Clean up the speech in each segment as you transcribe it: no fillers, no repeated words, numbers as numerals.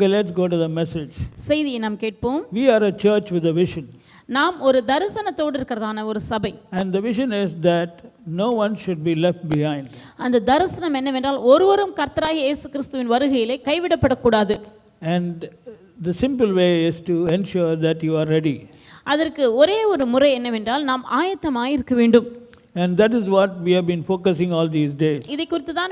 Okay, let's go to the message. செய்தியை நாம் கேட்போம். We are a church with a vision. நாம் ஒரு தரிசனத்தோடு இருக்கிறதான ஒரு சபை. And the vision is that no one should be left behind. அந்த தரிசனம் என்னவென்றால் ஒருவரும் கர்த்தராகிய இயேசு கிறிஸ்துவின் வருகையிலே கைவிடப்படக்கூடாது. And the simple way is to ensure that you are ready. அதற்கு ஒரே ஒரு முறை என்னவென்றால் நாம் ஆயத்தமாய் இருக்க வேண்டும். And that is what we have been focusing all these days. இதை குறித்து தான்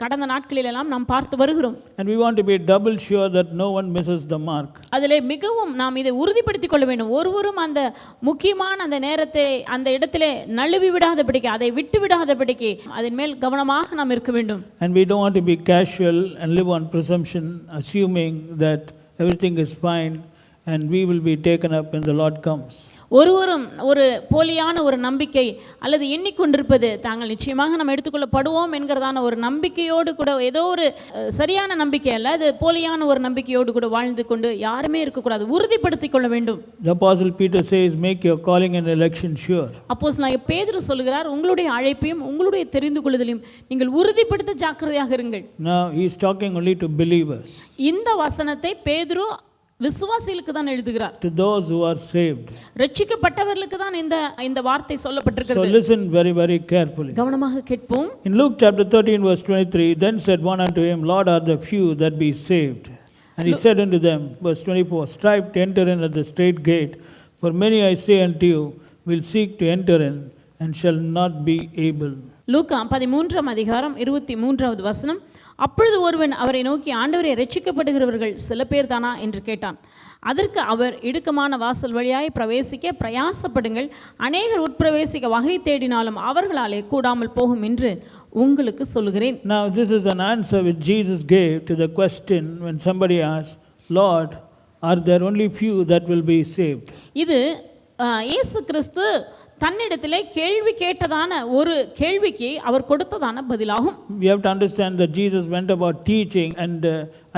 கடந்த நாட்களில் எல்லாம் நாம் பார்த்து வருகிறோம். And we want to be double sure that no one misses the mark. அதிலே மிகவும் நாம் இதை உறுதிப்படுத்திக் கொள்ள வேண்டும். ஒருவரும் அந்த முக்கியமான அந்த நேரத்தை அந்த இடத்திலே நழுவி விடாதபடிக்கு, அதை விட்டு விடாதபடிக்கு அதன் மேல் கவனமாக நாம் இருக்க வேண்டும். And we don't want to be casual and live on presumption, assuming that everything is fine and we will be taken up when the Lord comes. ஒருவரும் ஒரு போலியான ஒரு நம்பிக்கை அல்லது எண்ணிக்கொண்டிருப்பது தாங்கள் நிச்சயமாக நம்ம எடுத்துக்கொள்ளப்படுவோம் என்கிறதான ஒரு நம்பிக்கையோடு கூட, ஏதோ ஒரு சரியான நம்பிக்கை அல்ல, அது போலியான ஒரு நம்பிக்கையோடு கூட வாழ்ந்து கொண்டு யாருமே இருக்கக்கூடாது. உறுதிப்படுத்திக் கொள்ள வேண்டும். The Apostle Peter says, make your calling and election sure. அப்போஸ்தலனாகிய பேதுரு சொல்கிறார், உங்களுடைய அழைப்பையும் உங்களுடைய தெரிந்து கொள்ளுதலையும் நீங்கள் உறுதிப்படுத்த ஜாக்கிரதையாக இருங்கள். Now he is talking only to believers. இந்த வசனத்தை பேதுரு விசுவாசிகளுக்கு தான் எழுதுகிறார். To those who are saved. ரட்சிக்கப்பட்டவர்களுக்கு தான் இந்த வார்த்தை சொல்லப்பட்டிருக்கிறது. So listen very, very carefully. கவனமாக கேட்போம். In Luke chapter 13 verse 23, then said one unto him, Lord, are the few that be saved? And he said unto them, verse 24, strive to enter in at the straight gate, for many, I say unto you, will seek to enter in, and shall not be able. லூக்கா 13 அதிகாரம் 23வது வசனம். அப்பொழுது ஒருவன் அவரை நோக்கி, ஆண்டவரே, ரட்சிக்கப்படுகிறவர்கள் சில பேர் தானா என்று கேட்டான். அதற்கு அவர், இடுக்கமான வாசல் வழியாய் பிரவேசிக்க பிரயாசப்படுங்கள், அநேகர் உட்பிரவேசிக்க வகை தேடினாலும் அவர்களாலே கூடாமல் போகும் என்று உங்களுக்கு சொல்லுகிறேன். Now this is an answer which Jesus gave to the question when somebody asked, Lord, are there only few that will be saved? இது இயேசு கிறிஸ்து தன்னிடத்திலே கேள்வி கேட்டதான ஒரு கேள்விக்கு அவர் கொடுத்ததான பதிலாகும். We have to understand that Jesus went about teaching, and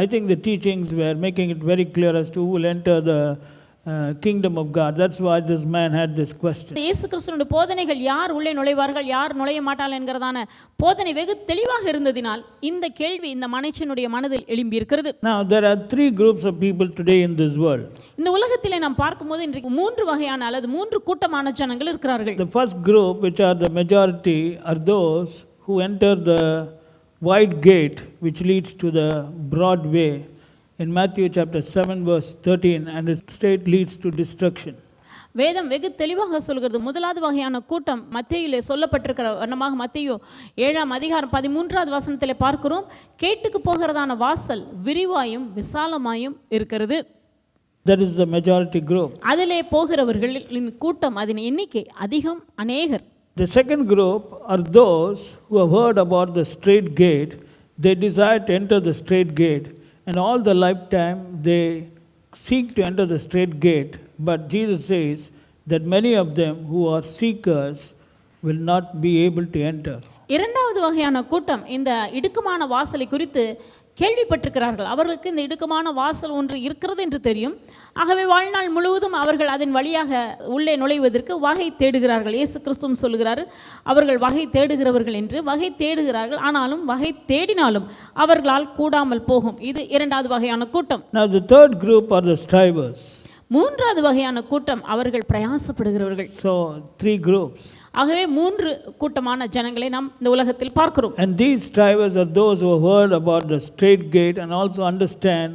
I think the teachings were making it very clear as to who will enter the kingdom of God. That's why this man had this question. இயேசு கிறிஸ்துவின் போதனைகள் யார் உள்ளே நுழைவார்கள், யார் நுழைய மாட்டார்கள் என்கிறதான போதனை வெகு தெளிவாக இருந்ததினால் இந்த கேள்வி இந்த மனுஷனுடைய மனதில் எழும்பி இருக்கிறது. Now there are three groups of people today in this world. இந்த உலகத்திலே நாம் பார்க்கும்போது இன்றைக்கு மூன்று வகையான அல்லது மூன்று கூட்டமான ஜனங்கள் இருக்கிறார்கள். The first group, which are the majority, are those who enter the wide gate which leads to the broad way in Matthew chapter 7 verse 13, and it straight leads to destruction. வேதம் வெகு தெளிவாக சொல்கிறது. முதலாவது வகையான கூட்டம் மத்தேயுவிலே சொல்லப்பட்டிருக்கிற வண்ணமாக மத்தேயு 7ஆம் அதிகாரம் 13வது வசனத்திலே பார்க்கிறோம். கேட்டுக்கு போகிறதான வாசல் விரிவாயும் விசாலமாயும் இருக்கிறது. That is the majority group. அதிலே போகிறவர்களின் கூட்டம், அதன் எண்ணிக்கை அதிகம், அநேகர். The second group are those who have heard about the straight gate. They desire to enter the straight gate, and all the lifetime they seek to enter the straight gate. But Jesus says that many of them who are seekers will not be able to enter. இரண்டாவது வகையான கூட்டம் இந்த இடுக்கமான வாசலை குறித்து கேள்விப்பட்டிருக்கிறார்கள். அவர்களுக்கு இந்த இடுக்கமான வாசல் ஒன்று இருக்கிறது என்று தெரியும். ஆகவே வாழ்நாள் முழுவதும் அவர்கள் அதன் வழியாக உள்ளே நுழைவதற்கு வகை தேடுகிறார்கள். இயேசு கிறிஸ்துவும் சொல்லுகிறார், அவர்கள் வகை தேடுகிறவர்கள் என்று. வகை தேடுகிறார்கள், ஆனாலும் வகை தேடினாலும் அவர்களால் கூடாமல் போகும். இது இரண்டாவது வகையான கூட்டம். Now the third group are the strivers. மூன்றாவது வகையான கூட்டம் அவர்கள் பிரயாசப்படுகிறவர்கள். So three groups. ஆகவே மூன்று கூட்டமான ஜனங்களை நாம் இந்த உலகத்தில் பார்க்கிறோம். And these strivers are those who have heard about the straight gate and also understand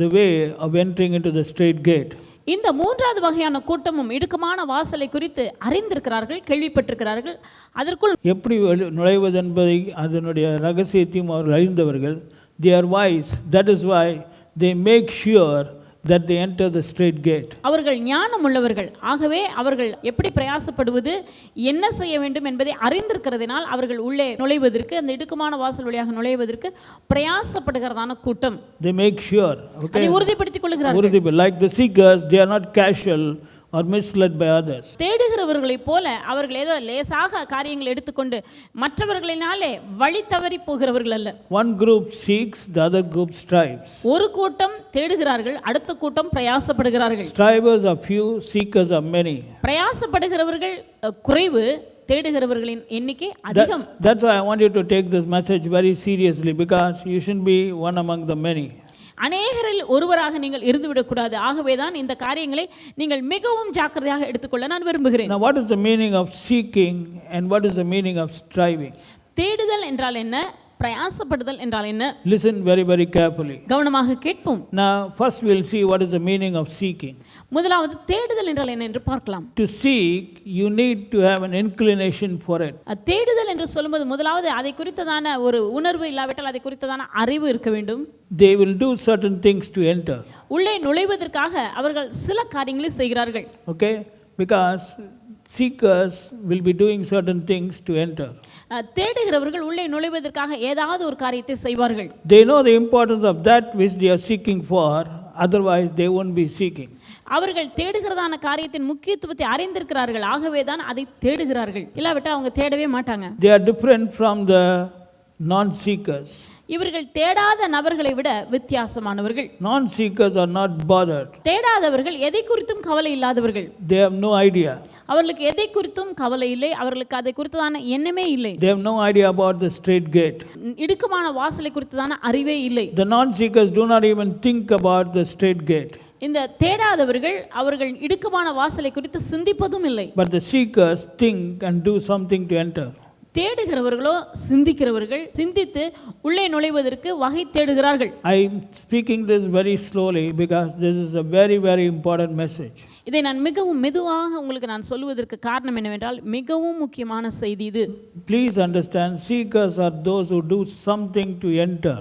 the way of entering into the straight gate. இந்த மூன்றாவது வகையான கூட்டமும் இடுக்கமான வாசலை குறித்து அறிந்திருக்கிறார்கள், கேள்விப்பட்டிருக்கிறார்கள். அதற்குள் எப்படி நுழைவது என்பதை அதனுடைய ரகசியத்தையும் அவர்கள் அறிந்தவர்கள். They are wise. That is why they make sure that they enter the straight gate. அவர்கள் ஞானம் உள்ளவர்கள். ஆகவே அவர்கள் எப்படி பிரயாசப்படுவது, என்ன செய்ய வேண்டும் என்பதை அறிந்திருக்கிறதினால் அவர்கள் உள்ளே நுழைவதற்கு, அந்த இடுக்கமான வாசல் வழியாக நுழைவதற்கு பிரயாசப்படுகிறதான கூட்டம். They make sure. அதை உறுதிப்படுத்திக் கொள்கிறார்கள். Like the seekers, they are not casual or misled by others. தேடுகிறவர்களைப் போல அவர்கள் ஏதோ லேசாக காரியங்களை எடுத்துக்கொண்டு மற்றவர்களினாலே வழி தவறி போகிறவர்கள் அல்ல. One group seeks, the other group strives. ஒரு கூட்டம் தேடுகிறார்கள், அடுத்த கூட்டம் பிரயாசப்படுகிறார்கள். Strivers are few, seekers are many. பிரயாசப்படுகிறவர்கள் குறைவு, தேடுகிறவர்களின் எண்ணிக்கை அதிகம். That's why I want you to take this message very seriously, because you shouldn't be one among the many. அநேகரில் ஒருவராக நீங்கள் இருந்துவிடக்கூடாது. ஆகவேதான் இந்த காரியங்களை நீங்கள் மிகவும் ஜாக்கிரதையாக எடுத்துக்கொள்ள நான் விரும்புகிறேன். Now, what is the meaning of seeking and what is the meaning of striving? தேடுதல் என்றால் என்ன, பிரயாசப்படுதல் என்றால் என்ன? Listen very, very carefully. கவனமாக கேட்போம். Now, first we'll see what is the meaning of seeking. முதலாவது தேடுதல் என்றால் என்ன என்று பார்க்கலாம். To seek, you need to have an inclination for it. தேடுதல் என்று சொல்லும்போது முதலாவது அதை குறித்ததான ஒரு உணர்வு இல்லாவிட்டால் அதை குறித்ததான அறிவு இருக்க வேண்டும். They will do certain things to enter. உள்ளே நுழைவதற்காக அவர்கள் சில காரியங்களை செய்கிறார்கள். Okay? Because seekers will be doing certain things to enter. தேடுகிறவர்கள் உள்ளே நுழைவதற்காக ஏதாவது ஒரு காரியத்தை செய்வார்கள். They know the importance of that which they are seeking for, otherwise they won't be seeking. அவர்கள் தேடுகிறதான காரியத்தின் முக்கியத்துவத்தை அறிந்திருக்கிறார்கள், ஆகவே தான் அதை தேடுகிறார்கள். இல்லாவிட்டால் அவங்க தேடவே மாட்டாங்க. They are different from the non-seekers. இவர்கள் தேடாத நபர்களை விட வித்தியாசமானவர்கள். Non-seekers are not bothered. தேடாதவர்கள் எதை குறித்தும் கவலை இல்லாதவர்கள். They have no idea. அவர்களுக்கு எதை குறித்தும் கவலை இல்லை, அவர்களுக்கு அதை குறித்ததான எண்ணமே இல்லை. They have no idea about the straight gate. இடுக்கமான வாசலை குறித்ததான அறிவே இல்லை. The non-seekers do not even think about the straight gate. இந்த தேடாதவர்கள் அவர்கள் இடுக்கமான வாசலை குறித்து சிந்திப்பதும் இல்லை. But the seekers think and do something to enter. தேடுகிறவர்களோ சிந்திக்கிறவர்கள் சிந்தித்து உள்ளே நுழைவதற்கு வகை தேடுகிறார்கள். I am speaking this very slowly because this is a very, very important message. இதை நான் மிகவும் மெதுவாக உங்களுக்கு நான் சொல்வதற்கு காரணம் என்னவென்றால் மிகவும் முக்கியமான செய்தி இது. Please understand, seekers are those who do something to enter.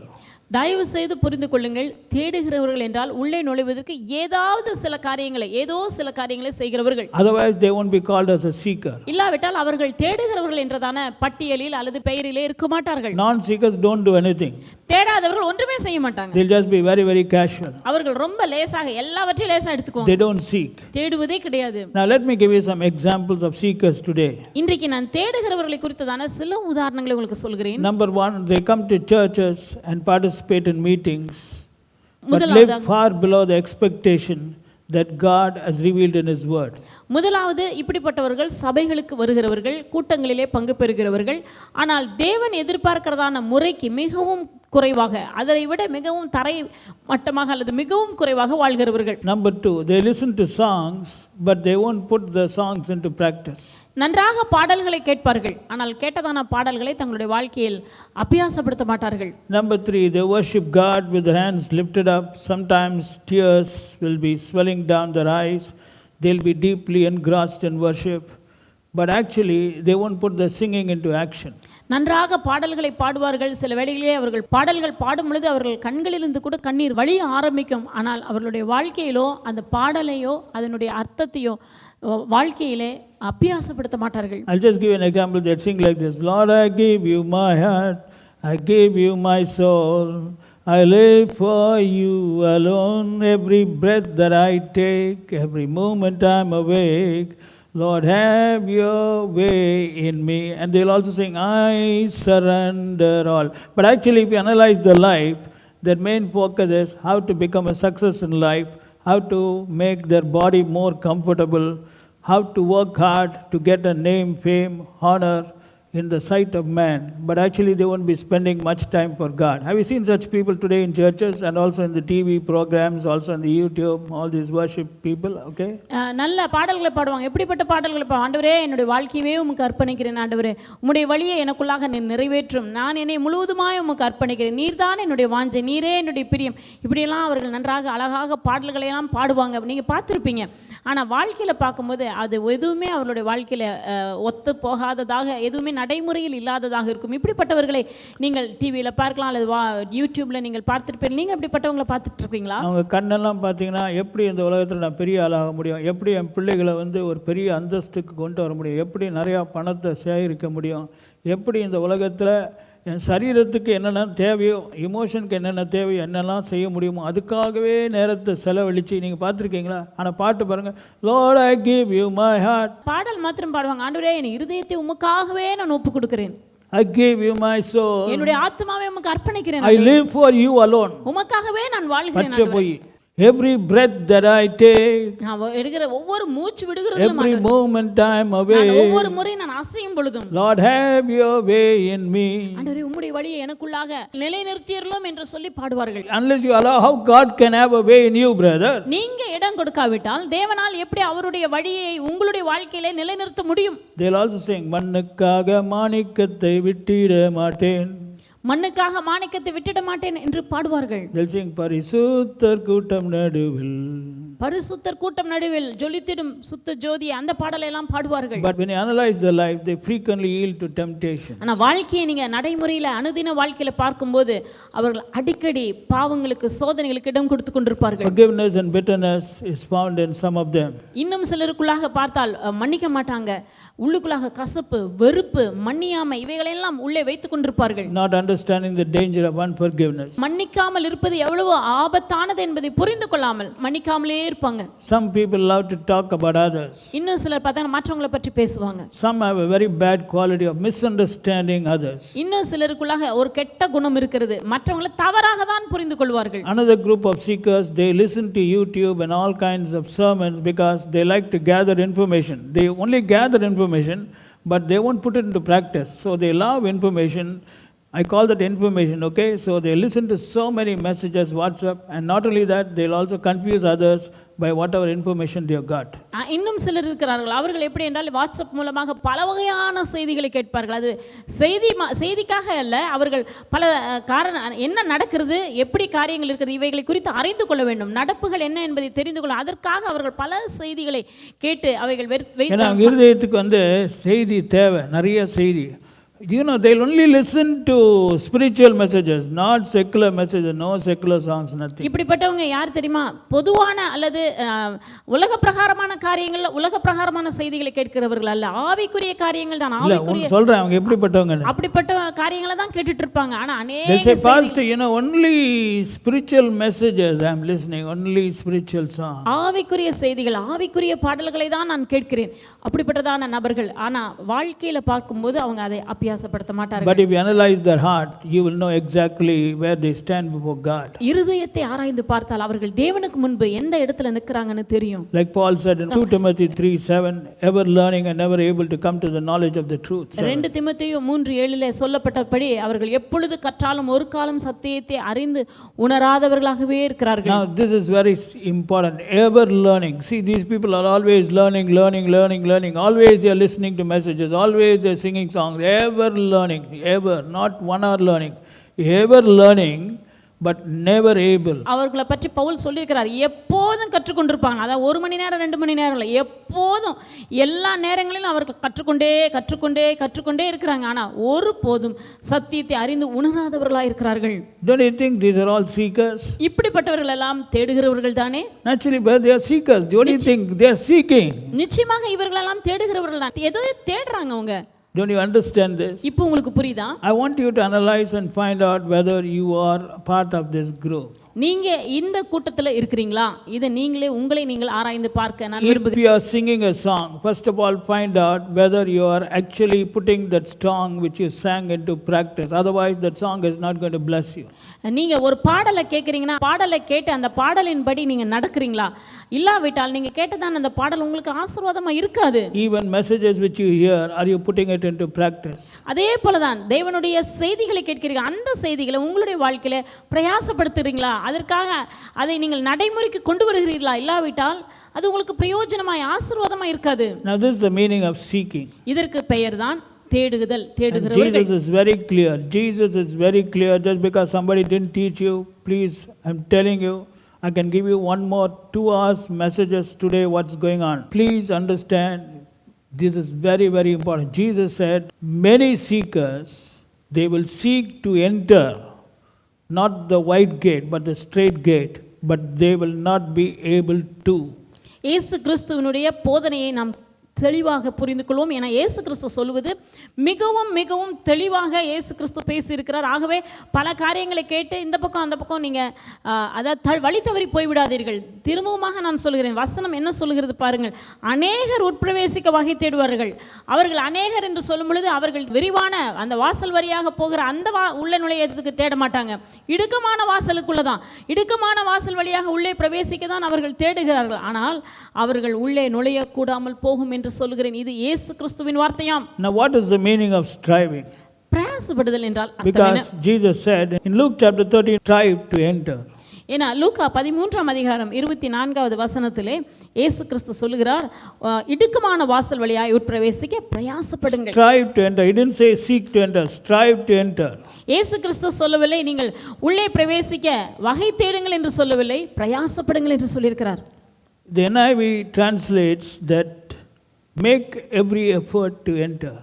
தயவு செய்து புரிந்து கொள்ளுங்கள், தேடுகிறவர்கள் என்றால் உள்ளே நுழைவதற்கு ஏதாவது சில காரியங்களை செய்கிறவர்கள். Otherwise they won't be called as a seeker. இல்லாவிட்டால் அவர்கள் தேடுகிறவர்கள் என்றதான பட்டியலில் அல்லது பெயரிலே இருக்க மாட்டார்கள். Non-seekers don't do anything. தேடாதவர்கள் ஒன்றுமே செய்ய மாட்டாங்க. They'll just be very, very casual. அவர்கள் ரொம்ப லேசாக எல்லாவற்றையும் லேசா எடுத்துக்குவாங்க. They don't seek. தேடுவதே கிடையாது. Now let me give you some examples of seekers today. இன்றைக்கு நான் தேடுகிறவர்களை குறித்ததான சில உதாரணங்களை உங்களுக்கு சொல்கிறேன். Number one, they come to churches and participate in meetings, but முதலாவதாக live far below the expectation that God has revealed in His Word. முதலாவது இப்படிப்பட்டவர்கள் சபைகளுக்கு வருகிறவர்கள், கூட்டங்களிலே பங்கு பெறுகிறவர்கள், ஆனால் தேவன் எதிர்பார்க்கிறதான முறைக்கு மிகவும் குறைவாக, அதை விட மிகவும் தரை மட்டமாக அல்லது மிகவும் குறைவாக வாழ்கிறவர்கள். Number two, they listen to songs, but they won't put the songs into practice. நன்றாக பாடல்களை கேட்பார்கள், ஆனால் கேட்டதான பாடல்களை தங்களுடைய வாழ்க்கையில் அபியாசப்படுத்த மாட்டார்கள். Number three, they worship God with their hands lifted up. Sometimes tears will be swelling down their eyes. They'll be deeply engrossed in worship, but actually they won't put the singing into action. நன்றாக பாடல்களை பாடுவார்கள், சில வேளைகளிலே அவர்கள் பாடல்கள் பாடும் பொழுது அவர்கள் கண்களிலிருந்து கூட கண்ணீர் வழிய ஆரம்பிக்கும், ஆனால் அவர்களுடைய வாழ்க்கையிலோ அந்த பாடலையோ அதனுடைய அர்த்தத்தையோ வாழ்க்கையிலே அபியாசப்படுத்த மாட்டார்கள். I'll just give you an example. They sing like this: Lord, I give you my heart, I give you my soul, I live for you alone. Every breath that I take, every moment I'm awake, Lord, have your way in me. And they'll also sing, I surrender all. But actually, if you analyze the life, their main focus is how to become a success in life, how to make their body more comfortable, how to work hard to get a name, fame, honor in the sight of man. But actually they won't be spending much time for God. Have you seen such people today in churches and also in the TV programs, also in the YouTube, all these worship people? Okay? நல்ல பாடல்களை பாடுவாங்க. எப்படிப்பட்ட பாடல்களை பாடுவாங்க? ஆண்டவரே, என்னுடைய வாழ்க்கையவே உமக்கு அர்ப்பணிக்கிறேன். ஆண்டவரே, உம்முடைய வழியை எனக்குள்ளாக நீர் நிறைவேற்றும். நான் என்னை முழுவதுமாய் உமக்கு அர்ப்பணிக்கிறேன். நீர்தான் என்னுடைய வாஞ்சை, நீரே என்னுடைய பிரியம். இப்படியெல்லாம் அவர்கள் நன்றாக அழகாக பாடல்களை எல்லாம் பாடுவாங்க. நீங்க பார்த்துருப்பீங்க. ஆனால் வாழ்க்கையில் பார்க்கும்போது அது எதுவுமே அவர்களுடைய வாழ்க்கையில் ஒத்து போகாததாக, எதுவுமே நடைமுறையில் இல்லாததாக இருக்கும். இப்படிப்பட்டவர்களை நீங்கள் டிவியில் பார்க்கலாம் அல்லது யூடியூப்ல நீங்கள் பார்த்துருப்பீங்க. நீங்கள் அப்படிப்பட்டவங்களை பார்த்துட்டு இருக்கீங்களா? அவங்க கண்ணெல்லாம் பார்த்தீங்கன்னா எப்படி இந்த உலகத்தில் நான் பெரிய ஆளாக முடியும், எப்படி என் பிள்ளைகளை ஒரு பெரிய அந்தஸ்துக்கு கொண்டு வர முடியும், எப்படி நிறையா பணத்தை சேகரிக்க முடியும், எப்படி இந்த உலகத்தில் என் சரீரத்துக்கு என்னென்ன தேவையோ, இமோஷனுக்கு என்னென்ன தேவையோ, என்னெல்லாம் செய்ய முடியுமோ அதுக்காகவே நேரத்தை செலவழித்து நீங்கள் பார்த்துருக்கீங்களா? ஆனால் பாட்டு பாருங்கள், Lord, I give you my heart. பாடல் மாத்திரம் பாடுவாங்க. ஆண்டவரே, என் இருதயத்தை உமக்காகவே நான் ஒப்பு கொடுக்கிறேன். I give you my soul. என்னுடைய ஆத்மாவை உமக்கு அர்ப்பணிக்கிறேன். I live for you alone. உமக்காகவே நான் வாழ்கிறேன். பச்சை போய் Every breath that I take, நான் எடுக்கிற ஒவ்வொரு மூச்சு விடுகிறதிலும் every moment I'm நான் away, ஒவ்வொரு முறை நான் அசையும் பொழுதும் Lord, have your way in me. ஆண்டவரே உம்முடைய வழியை எனக்குள்ளாக நிலைநிறுத்தியருளும் என்று சொல்லி பாடுவார்கள். Unless you allow, how God can have a way in you, brother? நீங்க இடம் கொடுக்காவிட்டால் தேவனால் எப்படி அவருடைய வழியை உங்களுடைய வாழ்க்கையிலே நிலைநிறுத்த முடியும்? They'll also sing, மண்ணுக்காக மாணிக்கத்தை விட்டிட மாட்டேன். மண்ணுக்காக மாணிக்கத்தை விட்டுட மாட்டேன் என்று பாடுவார்கள். They'll sing, பரிசுத்தர் கூட்டம் நடுவில். பரிசுத்தர் கூட்டம் நடுவில் ஜொலித்திடும் சுத்த ஜோதி, அந்த பாடலை எல்லாம் பாடுவார்கள். But when you analyze their life, they frequently yield to temptation. ஆனா வாழ்க்கையை நீங்க நடைமுறையில அனுதின வாழ்க்கையில பார்க்கும்போது அவர்கள் அடிக்கடி பாவங்களுக்கு சோதனைகளுக்கு இடம் கொடுத்து கொண்டிருப்பார்கள். Forgiveness and bitterness is found in some of them. இன்னும் சிலருக்குள்ளாக பார்த்தால் மன்னிக்க மாட்டாங்க, உள்ளுக்குள்ளாக கசப்பு, வெறுப்பு, மன்னியாமை இவைகளெல்லாம் உள்ளே வைத்துக் கொண்டிருப்பார்கள். Not understanding the danger of unforgiveness. மன்னிக்காமல் இருப்பது எவ்வளவு ஆபத்தானது என்பதை புரிந்து கொள்ளாமல் மன்னிக்காமலே இருப்பாங்க. Some people love to talk about others. இன்னும் சிலர் பார்த்தா மற்றவங்களை பற்றி பேசுவாங்க. Some have a very bad quality of misunderstanding others. இன்னும் சிலருக்குள்ளாக ஒரு கெட்ட குணம் இருக்கிறது, மற்றவங்களை தவறாக தான் புரிந்து கொள்வார்கள். Another group of seekers, they listen to YouTube and all kinds of sermons because they like to gather information. They only gather information, but they won't put it into practice. So they love information. I call that information, okay? So they listen to so many messages, WhatsApp, and not only that, they'll also confuse others by whatever information they have got. இன்னும் சிலர் இருக்கிறார்கள், அவர்கள் எப்படி என்றால் WhatsApp மூலமாக பல வகையான செய்திகளை கேட்பார்கள். அது செய்திக்காக அல்ல, அவர்கள் பல காரணம் என்ன நடக்கிறது, எப்படி காரியங்கள் இருக்கிறது இவைகளை குறித்து அறிந்து கொள்ள வேண்டும், நடப்புகள் என்ன என்பதை தெரிந்து கொள்ள அதற்காக அவர்கள் பல செய்திகளை கேட்டு அவைகள் ஏன்னா இருதயத்துக்கு செய்தி தேவை, நிறைய செய்தி. You know, they'll only listen to spiritual messages, not secular messages, no secular songs, nothing. இப்படிப்பட்டவங்க யார் தெரியுமா? பொதுவான அல்லது உலக பிரகாரமான காரியங்கள், உலக பிரகாரமான செய்திகளை கேட்கிறவர்கள் அல்ல, ஆவிக்குரிய காரியங்கள் தான். ஆவிக்குரிய சொல்றேன் அவங்க எப்படிப்பட்டவங்க, அப்படிப்பட்ட காரியங்களை தான் கேட்டுட்டு இருப்பாங்க. ஆனா they say, pastor, you know, only spiritual messages I'm listening, only spiritual songs. ஆவிக்குரிய செய்திகள், ஆவிக்குரிய பாடல்களை தான் நான் கேட்கிறேன், அப்படிப்பட்டதான நபர்கள். ஆனா வாழ்க்கையில பார்க்கும்போது அவங்க அதை அபியாசப்படுத்த மாட்டார்கள். But if you analyze their heart, you will know exactly where they stand before God. இருதயத்தை ஆராய்ந்து பார்த்தால் அவர்கள் தேவனுக்கு முன்பு எந்த இடத்துல நிற்கிறாங்கன்னு தெரியும். Like Paul said in 2 Timothy 3:7, ever learning and never able to come to the knowledge of the truth. 2 தீமோத்தேயு 3:7 சொல்லப்பட்டபடி அவர்கள் எப்பொழுது கற்றாலும் ஒரு காலம் சத்தியத்தை அறிந்து உணராதவர்களாகவே இருக்கிறார்கள். Now this is very important, ever learning. See, these people are always learning. Always they are listening to messages, always they are singing songs, ever learning, ever, not 1 hour learning, ever learning, but never able. அவர்களை பற்றி பவுல் சொல்லியிருக்கிறார், எப்போதும் கற்றுக்கொண்டிருப்பாங்க. அதாவது 1 மணி நேரம் 2 மணி நேரம் இல்லை, எப்போதும் எல்லா நேரங்களிலும் அவர்கள் கற்றுக்கொண்டே இருக்கிறாங்க. ஆனா ஒருபோதும் சத்தியத்தை அறிந்து உணராதவர்களாக இருக்கிறார்கள். Don't you think these are all seekers? இப்படிப்பட்டவர்கள் எல்லாம் தேடுகிறவர்கள் தானே? Naturally, but they are seekers. Don't you think they are seeking? நிச்சயமாக இவர்கள் எல்லாம் தேடுகிறவர்கள் தான். ஏதோ தேடுறாங்க அவங்க. Don't you understand this? இப்போ உங்களுக்கு புரியுதா? I want you to analyze and find out whether you are part of this group. நீங்க இந்த கூட்டத்துல இருக்கிறீங்களா? இதை உங்களை நீங்கள் ஆராய்ந்து பார்க்க நான் விரும்புகிறேன். If you are singing a song, first of all find out whether you are actually putting that song which you sang into practice. Otherwise that song is not going to bless you. நீங்க ஒரு பாடலை கேட்குறீங்கன்னா பாடலை கேட்டு அந்த பாடலின்படி நீங்க நடக்கிறீங்களா? இல்லாவிட்டால் நீங்க கேட்டதான அந்த பாடல் உங்களுக்கு ஆசீர்வாதமா இருக்காது. Even messages which you hear, are you putting it into practice? அதே போலதான் தேவனுடைய செய்திகளை கேட்கிறீங்க, அந்த செய்திகளை உங்களுடைய வாழ்க்கையில பிரயாசப்படுத்துறீங்களா? அதற்காக அதை நீங்கள் நடைமுறைக்கு கொண்டு வருகிறீர்களா? இல்லாவிட்டால் அது உங்களுக்கு பிரயோஜனமாய் ஆசீர்வாதமாய் இருக்காது. Now this is the meaning of seeking. இதற்கு பெயர்தான் தேடுகிறவர்கள். Jesus is very clear. Jesus is very clear. Just because somebody didn't teach you, please, I'm telling you, I can give you 1 more 2 hours messages today what's going on. Please understand, this is very, very important. Jesus said, many seekers, they will seek to enter not the wide gate but the straight gate, but they will not be able to. இயேசு கிறிஸ்துவினுடைய போதனையை நாம் தெளிவாக புரிந்து கொள்வோம். என இயேசு கிறிஸ்து சொல்வது மிகவும் மிகவும் தெளிவாக இயேசு கிறிஸ்து பேசியிருக்கிறார். ஆகவே பல காரியங்களை கேட்டு இந்த பக்கம் அந்த பக்கம் நீங்கள் அதாவது வழி தவறி போய்விடாதீர்கள். திரும்பவுமாக நான் சொல்கிறேன், வசனம் என்ன சொல்கிறது பாருங்கள். அநேகர் உட்பிரவேசிக்க வகை தேடுவார்கள். அவர்கள் அநேகர் என்று சொல்லும் பொழுது அவர்கள் விரிவான அந்த வாசல் வழியாக போகிற அந்த உள்ள நுழையத்துக்கு தேட மாட்டாங்க. இடுக்கமான வாசலுக்குள்ள தான், இடுக்கமான வாசல் வழியாக உள்ளே பிரவேசிக்க தான் அவர்கள் தேடுகிறார்கள். ஆனால் அவர்கள் உள்ளே நுழையக்கூடாமல் போகும் என்று சொல்கிறேன். இது இயேசு கிறிஸ்துவின் வார்த்தையாம். Now what is the meaning of striving? பிரயாசப்படுதல் என்றால் Because Jesus said in Luke chapter 13, strive to enter. ஏன்னா லூக்கா 13ஆம் அதிகாரம் 24வது வசனத்திலே இயேசு கிறிஸ்து சொல்லுகிறார், இடுக்கமான வாசல் வழியாய் உட்பிரவேசிக்க பிரயாசப்படுங்கள். Strive to enter. He didn't say seek to enter. Strive to enter. இயேசு கிறிஸ்து சொல்லவில்லை நீங்கள் உள்ளே பிரவேசிக்க வகை தேடுங்கள் என்று சொல்லவில்லை, பிரயாசப்படுங்கள் என்று சொல்லியிருக்கிறார். The NIV translates that make every effort to enter.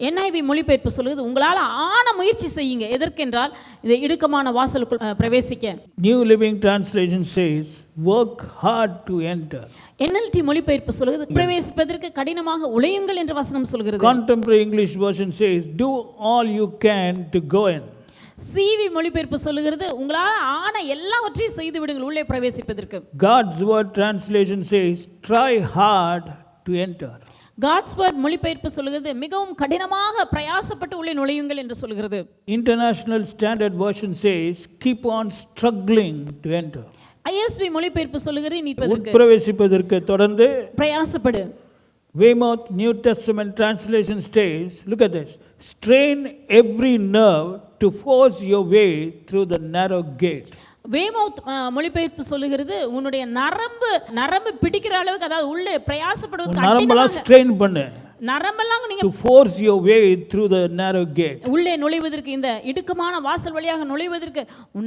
NIV மொழிபெயர்ப்பு சொல்லுது, உங்களால் ஆன முயற்சி செய்யுங்க. எதற்கென்றால் இந்த இடுக்கமான வாசலுக்குள் பிரவேசிக்க. New Living Translation says work hard to enter. NLT மொழிபெயர்ப்பு சொல்லுது, பிரவேசிப்பதற்கு கடினமாக உழையுங்கள் என்று வசனம் சொல்கிறது. Contemporary English version says do all you can to go in. CV மொழிபெயர்ப்பு சொல்லுகிறது, உங்களால் ஆன எல்லாவற்றையும் செய்து விடுங்கள் உள்ளே பிரவேசிப்பதற்கு. God's Word translation says try hard to enter. God's Word மொழிபெயர்ப்பு சொல்லுகிறது, மிகவும் கடினமாக பிரயாசப்பட்டு உள்ளே நுழையுங்கள் என்று சொல்கிறது. International Standard Version says keep on struggling to enter. ISV மொழிபெயர்ப்பு சொல்லுகிறது, நீ பிரவேசிப்பதற்கு தொடர்ந்து பிரயாசப்படு. Weymouth New Testament translation says, look at this, strain every nerve to force your way through the narrow gate. வேமவுத் மொழிபெயர்ப்பு சொல்லுகிறது, உன்னுடைய நரம்பு பிடிக்கிற அளவுக்கு, அதாவது உள்ளே பிரயாசப்படுவது நரம்பெல்லாம் ஸ்ட்ரெயின் பண்ணு, நரம்பெல்லாம் நீங்க to force your way through the narrow gate. உள்ளே நுழைவதற்கு, இந்த இடுக்கமான வாசல் வழியாக நுழைவதற்கு